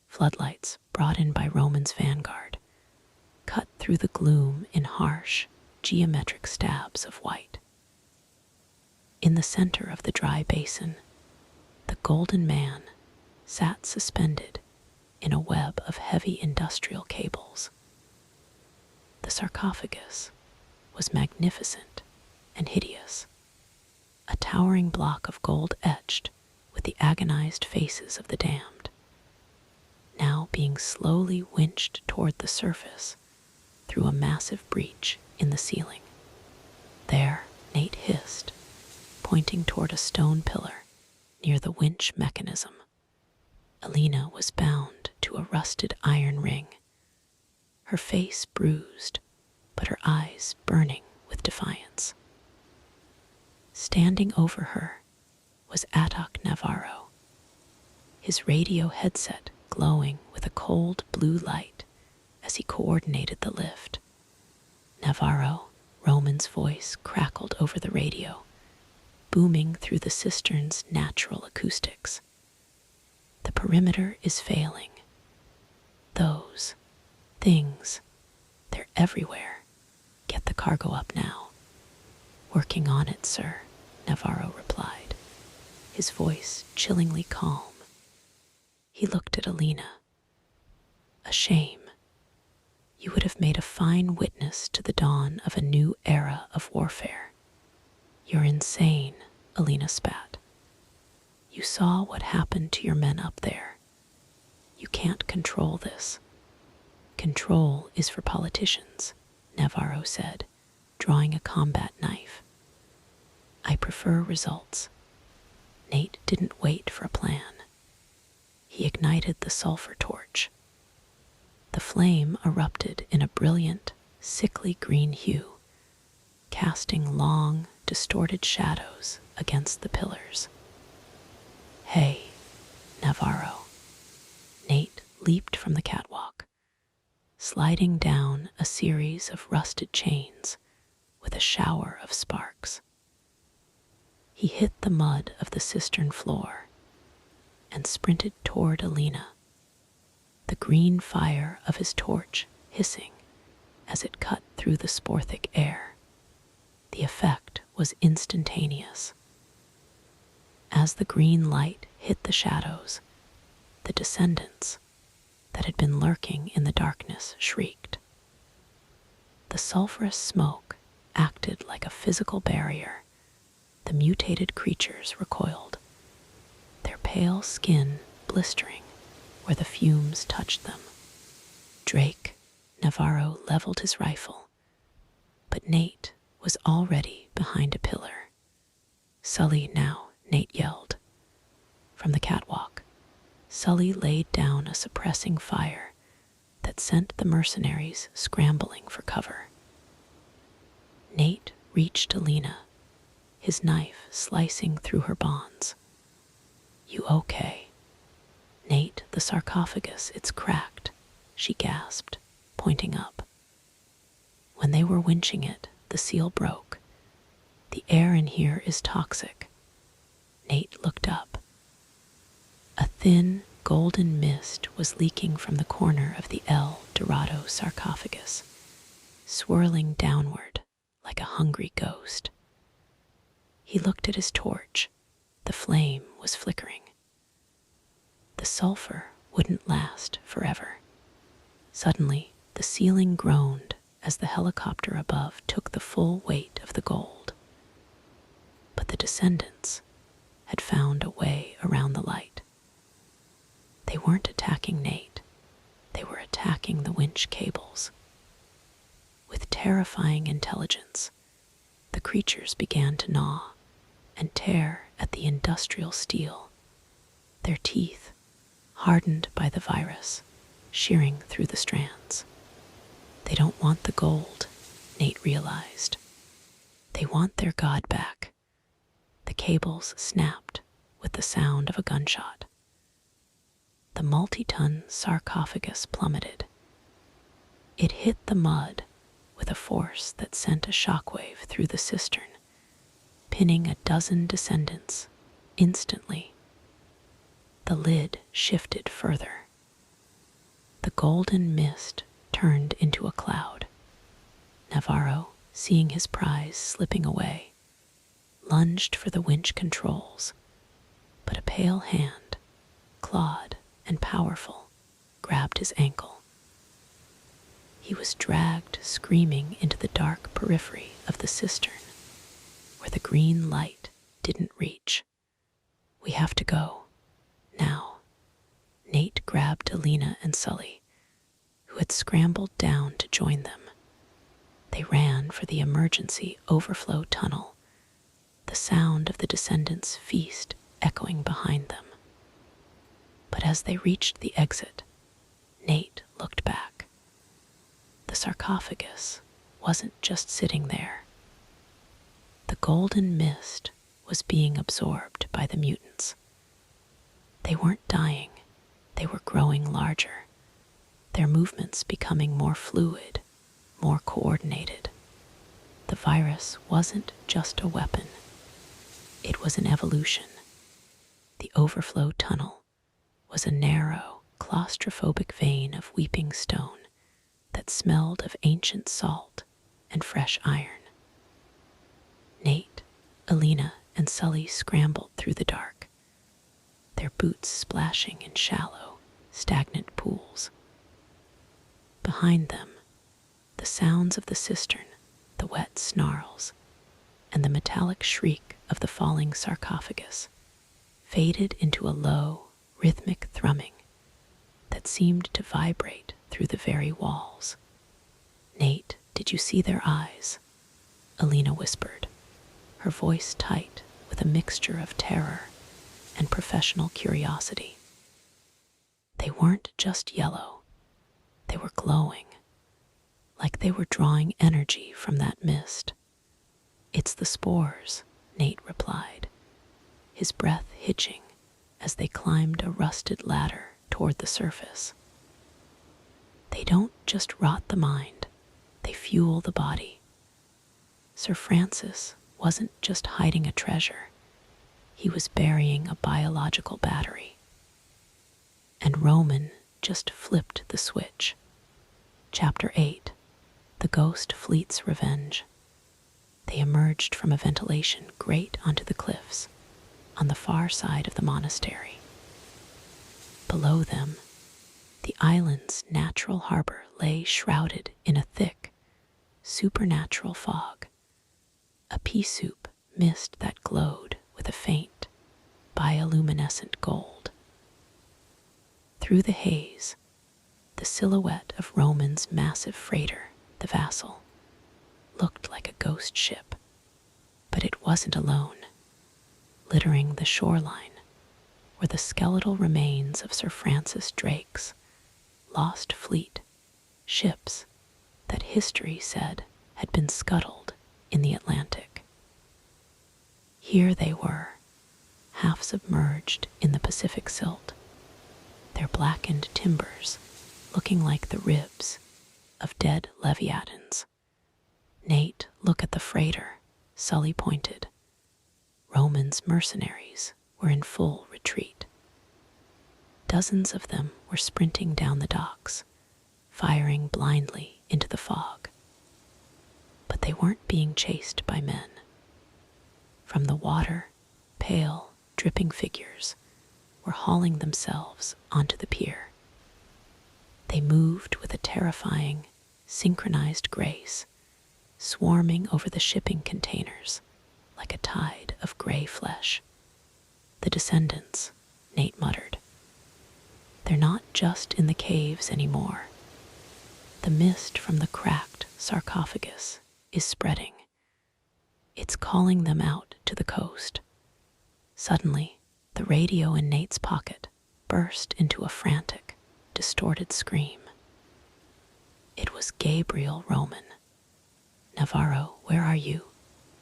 Floodlights brought in by Roman's vanguard cut through the gloom in harsh, geometric stabs of white. In the center of the dry basin, the Golden Man sat suspended in a web of heavy industrial cables. The sarcophagus was magnificent and hideous, a towering block of gold etched with the agonized faces of the damned, now being slowly winched toward the surface through a massive breach in the ceiling. There, Nate hissed, pointing toward a stone pillar near the winch mechanism. Alina was bound to a rusted iron ring, her face bruised, but her eyes burning with defiance. Standing over her was Atok Navarro, his radio headset glowing with a cold blue light as he coordinated the lift. Navarro, Roman's voice crackled over the radio, booming through the cistern's natural acoustics. The perimeter is failing. Those things, they're everywhere. Get the cargo up now. Working on it, sir, Navarro replied, his voice chillingly calm. He looked at Alina. A shame. You would have made a fine witness to the dawn of a new era of warfare. You're insane, Alina spat. You saw what happened to your men up there. You can't control this. Control is for politicians, Navarro said, drawing a combat knife. I prefer results. Nate didn't wait for a plan. He he ignited the sulfur torch. The flame erupted in a brilliant, sickly green hue, casting long, distorted shadows against the pillars. "Hey, Navarro!" Nate leaped from the catwalk, sliding down a series of rusted chains with a shower of sparks. He hit the mud of the cistern floor and sprinted toward Alina, the green fire of his torch hissing as it cut through the sporthic air. The effect was instantaneous. As the green light hit the shadows, the descendants that had been lurking in the darkness shrieked. The sulphurous smoke acted like a physical barrier. The mutated creatures recoiled, their pale skin blistering where the fumes touched them. Drake Navarro leveled his rifle, but Nate was already behind a pillar. "Sully now," Nate yelled. From the catwalk, Sully laid down a suppressing fire that sent the mercenaries scrambling for cover. Nate reached Alina, his knife slicing through her bonds. "You okay?" "Nate, the sarcophagus, it's cracked," she gasped, pointing up. "When they were winching it, the seal broke. The air in here is toxic." Nate looked up. A thin, golden mist was leaking from the corner of the El Dorado sarcophagus, swirling downward like a hungry ghost. He looked at his torch. The flame was flickering. The sulfur wouldn't last forever. Suddenly, the ceiling groaned as the helicopter above took the full weight of the gold. But the descendants had found a way around the light. They weren't attacking Nate. They were attacking the winch cables. With terrifying intelligence, the creatures began to gnaw and tear at the industrial steel, their teeth, hardened by the virus, shearing through the strands. They don't want the gold, Nate realized. They want their god back. The cables snapped with the sound of a gunshot. The multi-ton sarcophagus plummeted. It hit the mud with a force that sent a shockwave through the cistern, pinning a dozen descendants instantly. The lid shifted further. The golden mist turned into a cloud. Navarro, seeing his prize slipping away, lunged for the winch controls, but a pale hand, clawed and powerful, grabbed his ankle. He was dragged screaming into the dark periphery of the cistern, where the green light didn't reach. "We have to go. Now." Nate grabbed Alina and Sully, who had scrambled down to join them. They ran for the emergency overflow tunnel, the sound of the descendants' feast echoing behind them. But as they reached the exit, Nate looked back. The sarcophagus wasn't just sitting there. The golden mist was being absorbed by the mutants. They weren't dying, they were growing larger, their movements becoming more fluid, more coordinated. The virus wasn't just a weapon, it was an evolution. The overflow tunnel was a narrow, claustrophobic vein of weeping stone that smelled of ancient salt and fresh iron. Nate, Alina, and Sully scrambled through the dark, their boots splashing in shallow, stagnant pools. Behind them, the sounds of the cistern, the wet snarls, and the metallic shriek of the falling sarcophagus faded into a low, rhythmic thrumming that seemed to vibrate through the very walls. "Nate, did you see their eyes?" Alina whispered, her voice tight with a mixture of terror and professional curiosity. weren't just yellow, they were glowing, like they were drawing energy from that mist. "It's the spores," Nate replied, his breath hitching as they climbed a rusted ladder toward the surface. "They don't just rot the mind, they fuel the body." Sir Francis wasn't just hiding a treasure, he was burying a biological battery. And Roman just flipped the switch. Chapter 8. The Ghost Fleet's Revenge. They emerged from a ventilation grate onto the cliffs on the far side of the monastery. Below them, the island's natural harbor lay shrouded in a thick, supernatural fog, a pea soup mist that glowed with a faint, bioluminescent gold. Through the haze, the silhouette of Roman's massive freighter, the Vassal, looked like a ghost ship, but it wasn't alone. Littering the shoreline were the skeletal remains of Sir Francis Drake's lost fleet, ships that history said had been scuttled in the Atlantic. Here they were, half submerged in the Pacific silt, their blackened timbers looking like the ribs of dead leviathans. "Nate, look at the freighter," Sully pointed. Roman's mercenaries were in full retreat. Dozens of them were sprinting down the docks, firing blindly into the fog. But they weren't being chased by men. From the water, pale, dripping figures were hauling themselves onto the pier. They moved with a terrifying, synchronized grace, swarming over the shipping containers like a tide of gray flesh. "The descendants," Nate muttered. "They're not just in the caves anymore. The mist from the cracked sarcophagus is spreading. It's calling them out to the coast." Suddenly, the radio in Nate's pocket burst into a frantic, distorted scream. It was Gabriel Roman. "Navarro, where are you?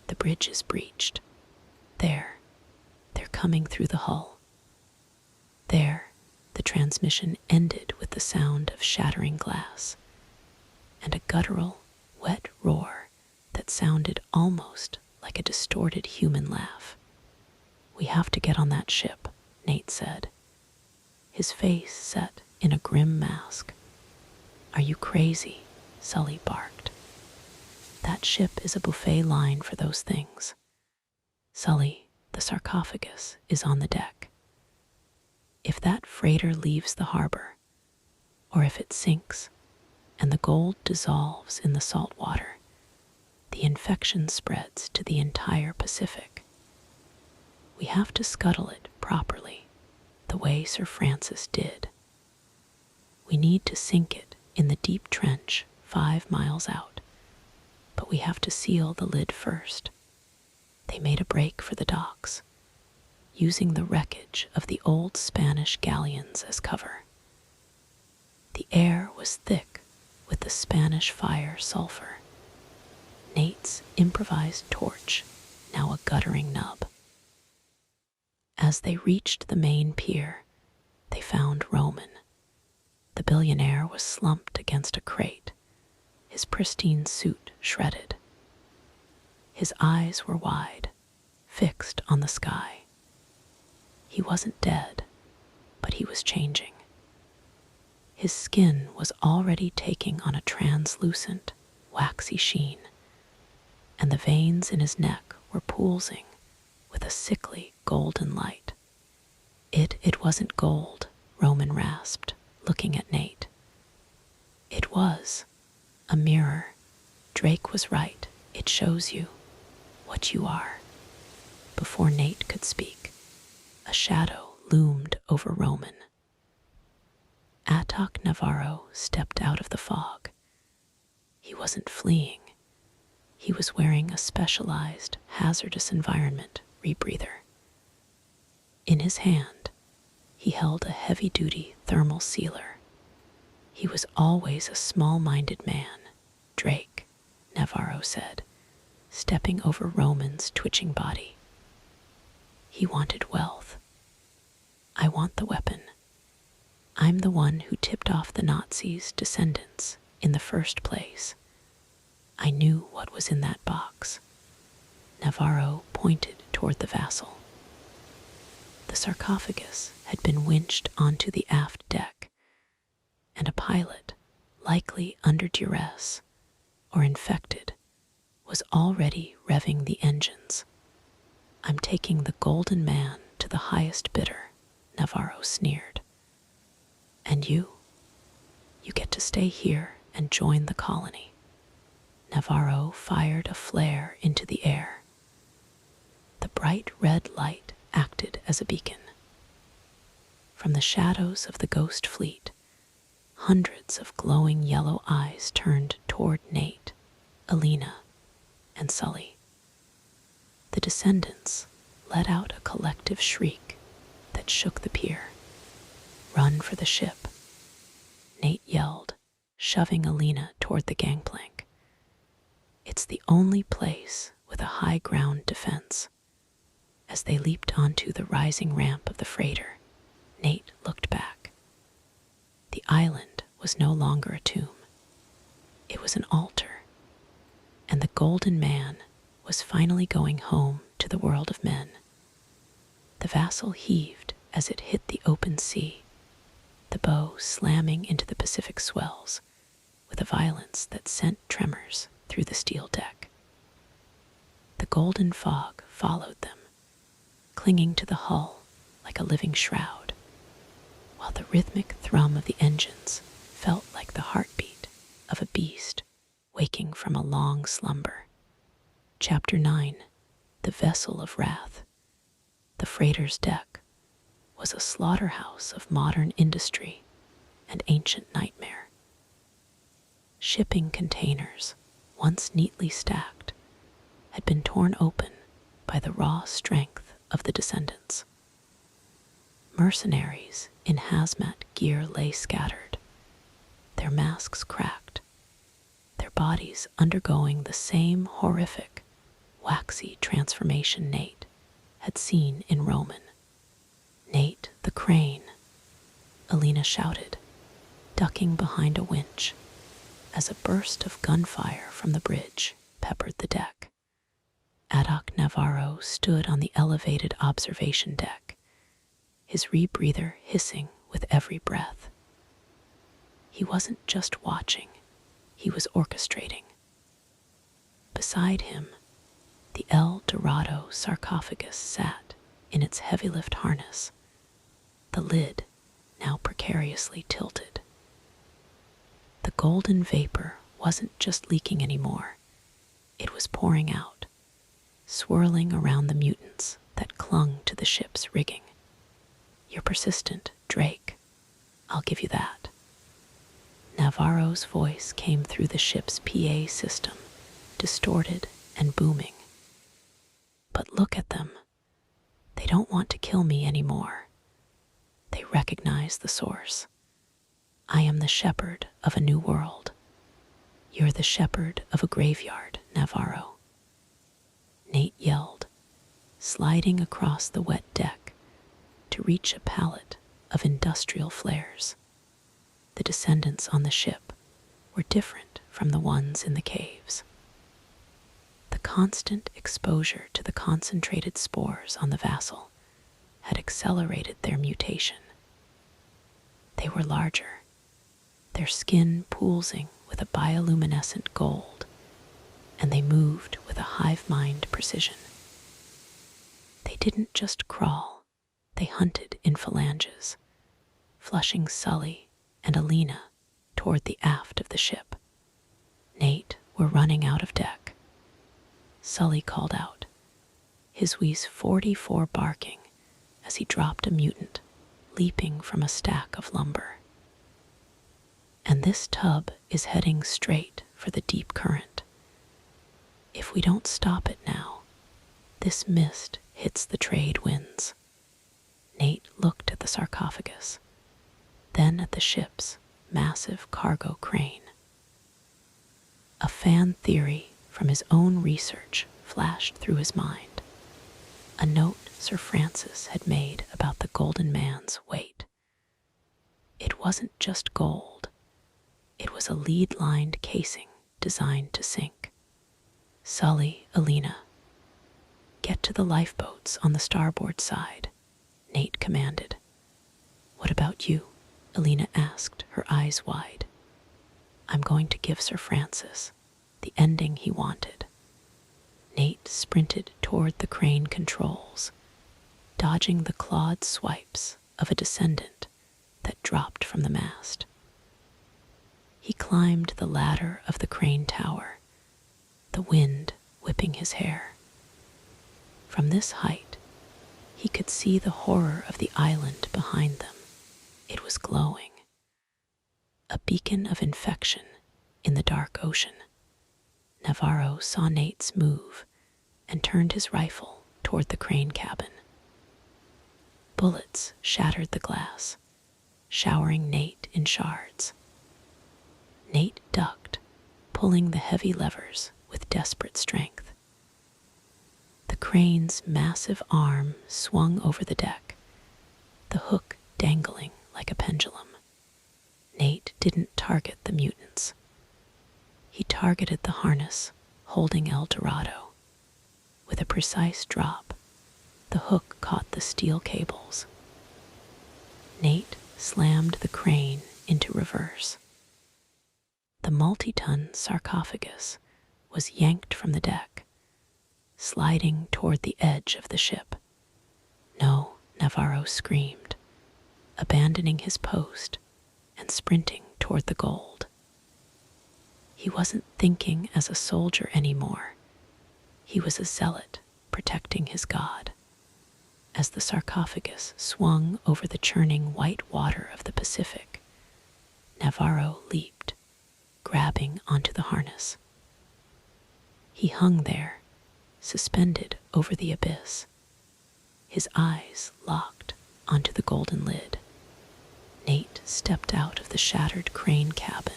The bridge is breached. There, they're coming through the hull." There, the transmission ended with the sound of shattering glass and a guttural, wet roar that sounded almost like a distorted human laugh. "We have to get on that ship," Nate said, his face set in a grim mask. "Are you crazy?" Sully barked. "That ship is a buffet line for those things." "Sully, the sarcophagus is on the deck. If that freighter leaves the harbor, or if it sinks and the gold dissolves in the salt water, the infection spreads to the entire Pacific. We have to scuttle it properly, the way Sir Francis did. We need to sink it in the deep trench 5 miles out, but we have to seal the lid first." They made a break for the docks, using the wreckage of the old Spanish galleons as cover. The air was thick with the Spanish fire sulfur. Nate's improvised torch, now a guttering nub. As they reached the main pier, they found Roman. The billionaire was slumped against a crate, his pristine suit shredded. His eyes were wide, fixed on the sky. He wasn't dead, but he was changing. His skin was already taking on a translucent, waxy sheen, and the veins in his neck were pulsing with a sickly golden light. It wasn't gold," Roman rasped, looking at Nate. "It was a mirror. Drake was right. It shows you what you are." Before Nate could speak, a shadow loomed over Roman. Atok Navarro stepped out of the fog. He wasn't fleeing. He was wearing a specialized, hazardous environment rebreather. In his hand, he held a heavy-duty thermal sealer. He was always a small-minded man, Drake, Navarro said, stepping over Roman's twitching body. He wanted wealth. I want the weapon. I'm the one who tipped off the Nazis' descendants in the first place. I knew what was in that box. Navarro pointed toward the vassal. The sarcophagus had been winched onto the aft deck, and a pilot, likely under duress or infected, was already revving the engines. I'm taking the golden man to the highest bidder, Navarro sneered. And you? You get to stay here and join the colony. Navarro fired a flare into the air. The bright red light acted as a beacon. From the shadows of the ghost fleet, hundreds of glowing yellow eyes turned toward Nate, Alina, and Sully. The descendants let out a collective shriek that shook the pier. Run for the ship, Nate yelled, shoving Alina toward the gangplank. It's the only place with a high ground defense. As they leaped onto the rising ramp of the freighter, Nate looked back. The island was no longer a tomb. It was an altar, and the golden man was finally going home to the world of men. The vassal heaved as it hit the open sea, the bow slamming into the Pacific swells with a violence that sent tremors through the steel deck. The golden fog followed them, clinging to the hull like a living shroud, while the rhythmic thrum of the engines felt like the heartbeat of a beast waking from a long slumber. Chapter 9, The Vessel of Wrath. The freighter's deck was a slaughterhouse of modern industry and ancient nightmare. Shipping containers, once neatly stacked, had been torn open by the raw strength of the descendants. Mercenaries in hazmat gear lay scattered, their masks cracked, their bodies undergoing the same horrific, waxy transformation Nate had seen in Roman. Nate the Crane, Alina shouted, ducking behind a winch as a burst of gunfire from the bridge peppered the deck. Adoc Navarro stood on the elevated observation deck, his rebreather hissing with every breath. He wasn't just watching, he was orchestrating. Beside him, the El Dorado sarcophagus sat in its heavy-lift harness, the lid now precariously tilted. The golden vapor wasn't just leaking anymore, it was pouring out, swirling around the mutants that clung to the ship's rigging. You're persistent, Drake. I'll give you that. Navarro's voice came through the ship's PA system, distorted and booming. But look at them. They don't want to kill me anymore. They recognize the source. I am the shepherd of a new world. You're the shepherd of a graveyard, Navarro. Nate yelled, sliding across the wet deck to reach a pallet of industrial flares. The descendants on the ship were different from the ones in the caves. The constant exposure to the concentrated spores on the vassal had accelerated their mutation. They were larger, their skin pulsing with a bioluminescent gold, and they moved with a hive-mind precision. They didn't just crawl, they hunted in phalanges, flushing Sully and Alina toward the aft of the ship. Nate were running out of deck. Sully called out, his wheeze 44 barking as he dropped a mutant, leaping from a stack of lumber. And this tub is heading straight for the deep current. If we don't stop it now, this mist hits the trade winds. Nate looked at the sarcophagus. then at the ship's massive cargo crane. A fan theory from his own research flashed through his mind. A note Sir Francis had made about the Golden Man's weight. It wasn't just gold. It was a lead-lined casing designed to sink. Sully, Alina, get to the lifeboats on the starboard side, Nate commanded. What about you? Alina asked, her eyes wide. I'm going to give Sir Francis the ending he wanted. Nate sprinted toward the crane controls, dodging the clawed swipes of a descendant that dropped from the mast. He climbed the ladder of the crane tower, the wind whipping his hair. From this height, he could see the horror of the island behind them. It was glowing, a beacon of infection in the dark ocean. Navarro saw Nate's move and turned his rifle toward the crane cabin. Bullets shattered the glass, showering Nate in shards. Nate ducked, pulling the heavy levers with desperate strength. The crane's massive arm swung over the deck, the hook dangling like a pendulum. Nate didn't target the mutants. He targeted the harness holding El Dorado. With a precise drop, the hook caught the steel cables. Nate slammed the crane into reverse. The multi-ton sarcophagus was yanked from the deck, sliding toward the edge of the ship. No, Navarro screamed, abandoning his post and sprinting toward the gold. He wasn't thinking as a soldier anymore. He was a zealot protecting his god. As the sarcophagus swung over the churning white water of the Pacific, Navarro leaped, grabbing onto the harness. He hung there, suspended over the abyss, his eyes locked onto the golden lid. Nate stepped out of the shattered crane cabin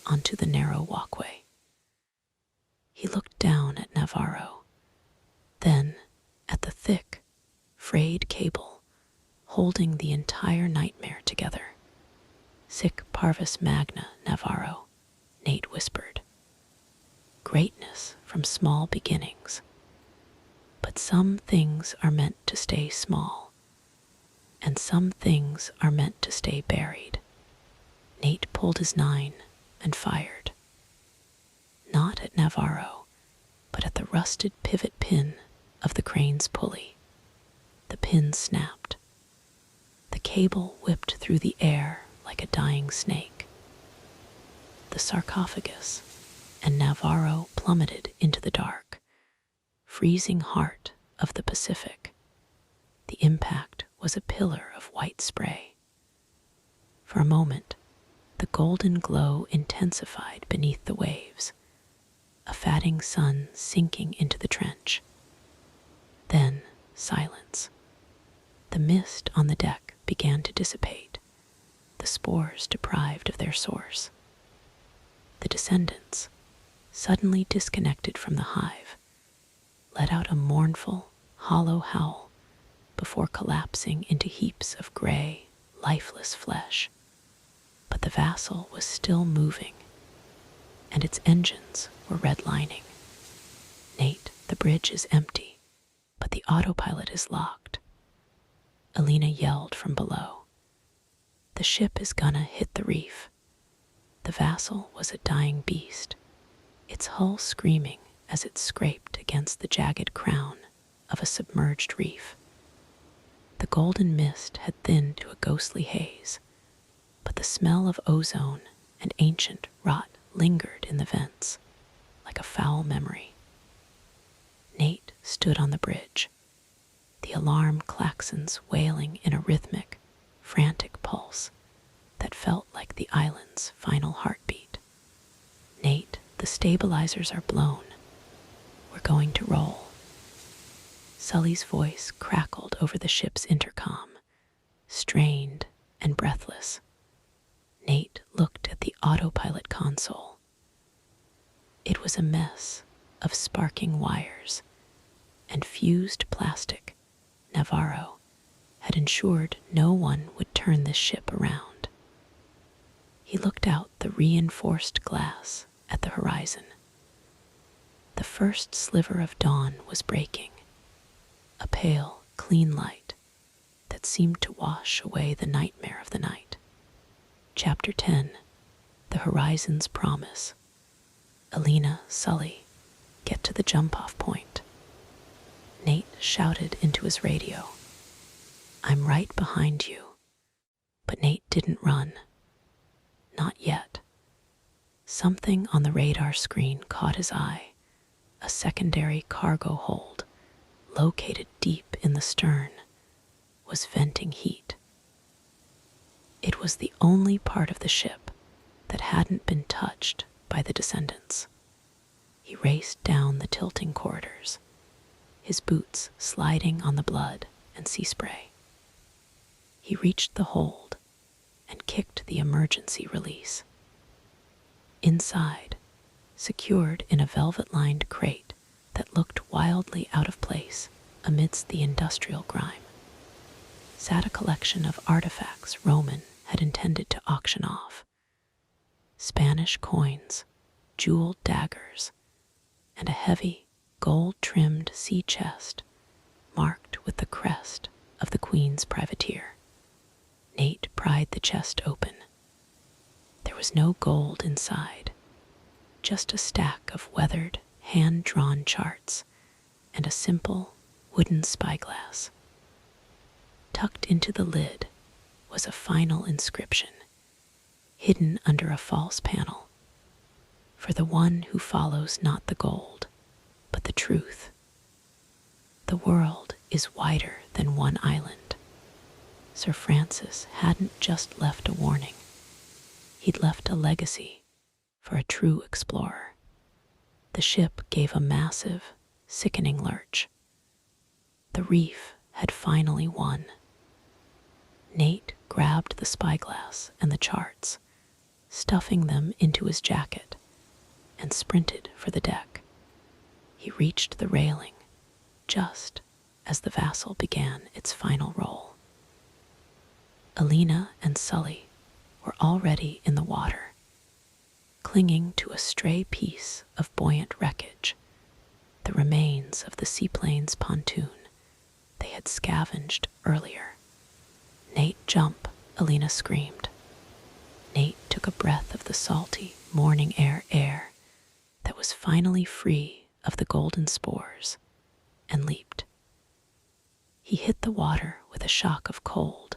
onto the narrow walkway. He looked down at Navarro, then at the thick, frayed cable holding the entire nightmare together. Sic parvis magna, Navarro, Nate whispered. Greatness from small beginnings. But some things are meant to stay small, and some things are meant to stay buried. Nate pulled his 9 and fired. Not at Navarro, but at the rusted pivot pin of the crane's pulley. The pin snapped. The cable whipped through the air like a dying snake. The sarcophagus and Navarro plummeted into the dark, freezing heart of the Pacific. The impact was a pillar of white spray. For a moment, the golden glow intensified beneath the waves, a fatting sun sinking into the trench. Then silence. The mist on the deck began to dissipate, the spores deprived of their source. The descendants, suddenly disconnected from the hive, let out a mournful, hollow howl before collapsing into heaps of gray, lifeless flesh. But the vessel was still moving, and its engines were redlining. Nate, the bridge is empty, but the autopilot is locked. Alina yelled from below. The ship is gonna hit the reef. The vessel was a dying beast, its hull screaming as it scraped against the jagged crown of a submerged reef. The golden mist had thinned to a ghostly haze, but the smell of ozone and ancient rot lingered in the vents, like a foul memory. Nate stood on the bridge, the alarm klaxons wailing in a rhythmic, frantic pulse that felt like the island's final heartbeat. Nate, the stabilizers are blown. We're going to roll. Sully's voice crackled over the ship's intercom, strained and breathless. autopilot console. It was a mess of sparking wires and fused plastic. Navarro had ensured no one would turn this ship around. He looked out the reinforced glass at the horizon. The first sliver of dawn was breaking, a pale, clean light that seemed to wash away the nightmare of the night. Chapter 10, The Horizon's Promise. Alina, Sully, get to the jump-off point. Nate shouted into his radio. I'm right behind you. But Nate didn't run. Not yet. Something on the radar screen caught his eye. A secondary cargo hold, located deep in the stern, was venting heat. It was the only part of the ship that hadn't been touched by the descendants. He raced down the tilting corridors, his boots sliding on the blood and sea spray. He reached the hold and kicked the emergency release. Inside, secured in a velvet-lined crate that looked wildly out of place amidst the industrial grime, sat a collection of artifacts Roman had intended to auction off. Spanish coins, jeweled daggers, and a heavy, gold-trimmed sea chest marked with the crest of the Queen's privateer. Nate pried the chest open. There was no gold inside, just a stack of weathered, hand-drawn charts and a simple wooden spyglass. Tucked into the lid was a final inscription, hidden under a false panel. For the one who follows not the gold, but the truth. The world is wider than one island. Sir Francis hadn't just left a warning. He'd left a legacy for a true explorer. The ship gave a massive, sickening lurch. The reef had finally won. Nate grabbed the spyglass and the charts, stuffing them into his jacket, and sprinted for the deck. He reached the railing just as the vessel began its final roll. Alina and Sully were already in the water, clinging to a stray piece of buoyant wreckage, the remains of the seaplane's pontoon they had scavenged earlier. Nate, jump, Alina screamed. Nate took a breath of the salty morning air that was finally free of the golden spores, and leaped. He hit the water with a shock of cold,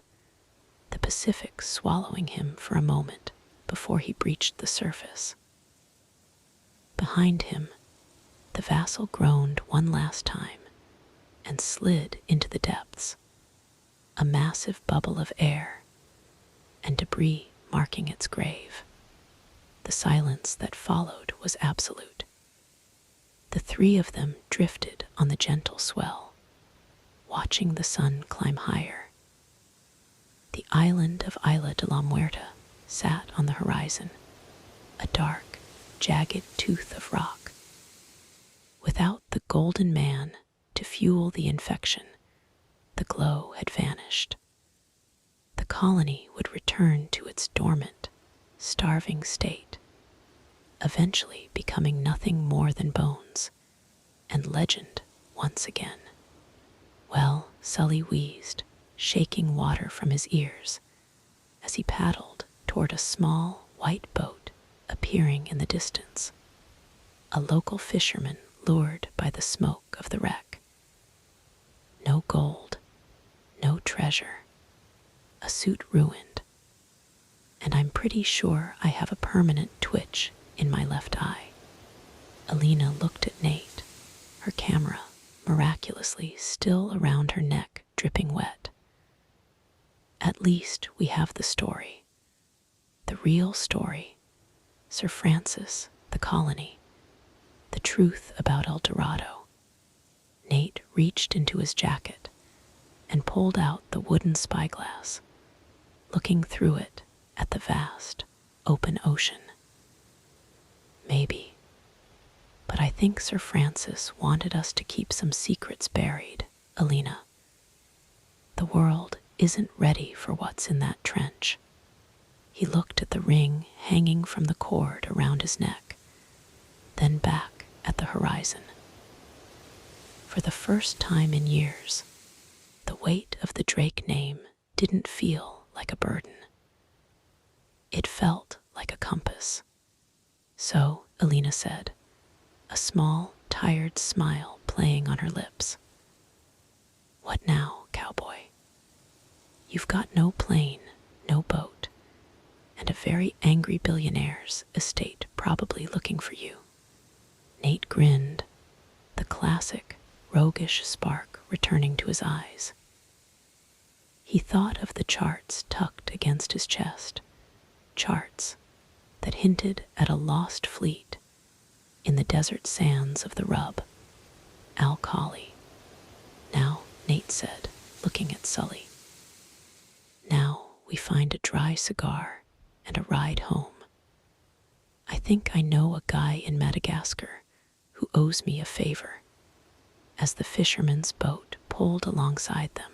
the Pacific swallowing him for a moment before he breached the surface. Behind him, the vessel groaned one last time and slid into the depths, a massive bubble of air and debris marking its grave. The silence that followed was absolute. The three of them drifted on the gentle swell, watching the sun climb higher. The island of Isla de la Muerta sat on the horizon, a dark, jagged tooth of rock. Without the golden man to fuel the infection, the glow had vanished. The colony would return to its dormant, starving state, eventually becoming nothing more than bones and legend once again. Well, Sully wheezed, shaking water from his ears as he paddled toward a small white boat appearing in the distance. A local fisherman lured by the smoke of the wreck. No gold, no treasure, a suit ruined, and I'm pretty sure I have a permanent twitch in my left eye. Alina looked at Nate, her camera miraculously still around her neck, dripping wet. At least we have the story. The real story. Sir Francis, the colony. The truth about El Dorado. Nate reached into his jacket and pulled out the wooden spyglass, looking through it at the vast, open ocean. Maybe. But I think Sir Francis wanted us to keep some secrets buried, Alina. The world isn't ready for what's in that trench. He looked at the ring hanging from the cord around his neck, then back at the horizon. For the first time in years, the weight of the Drake name didn't feel like a burden. It felt like a compass. So, Alina said, a small, tired smile playing on her lips. What now, cowboy? You've got no plane, no boat, and a very angry billionaire's estate probably looking for you. Nate grinned, the classic, roguish spark returning to his eyes. He thought of the charts tucked against his chest, charts that hinted at a lost fleet in the desert sands of the Rub, Al-Khali. Now, Nate said, looking at Sully. Now we find a dry cigar and a ride home. I think I know a guy in Madagascar who owes me a favor. As the fisherman's boat pulled alongside them,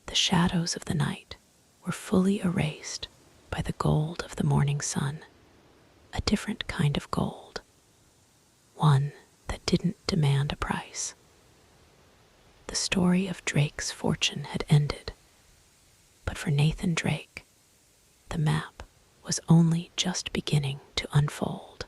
the shadows of the night were fully erased by the gold of the morning sun, a different kind of gold, one that didn't demand a price. The story of Drake's fortune had ended, but for Nathan Drake, the map was only just beginning to unfold.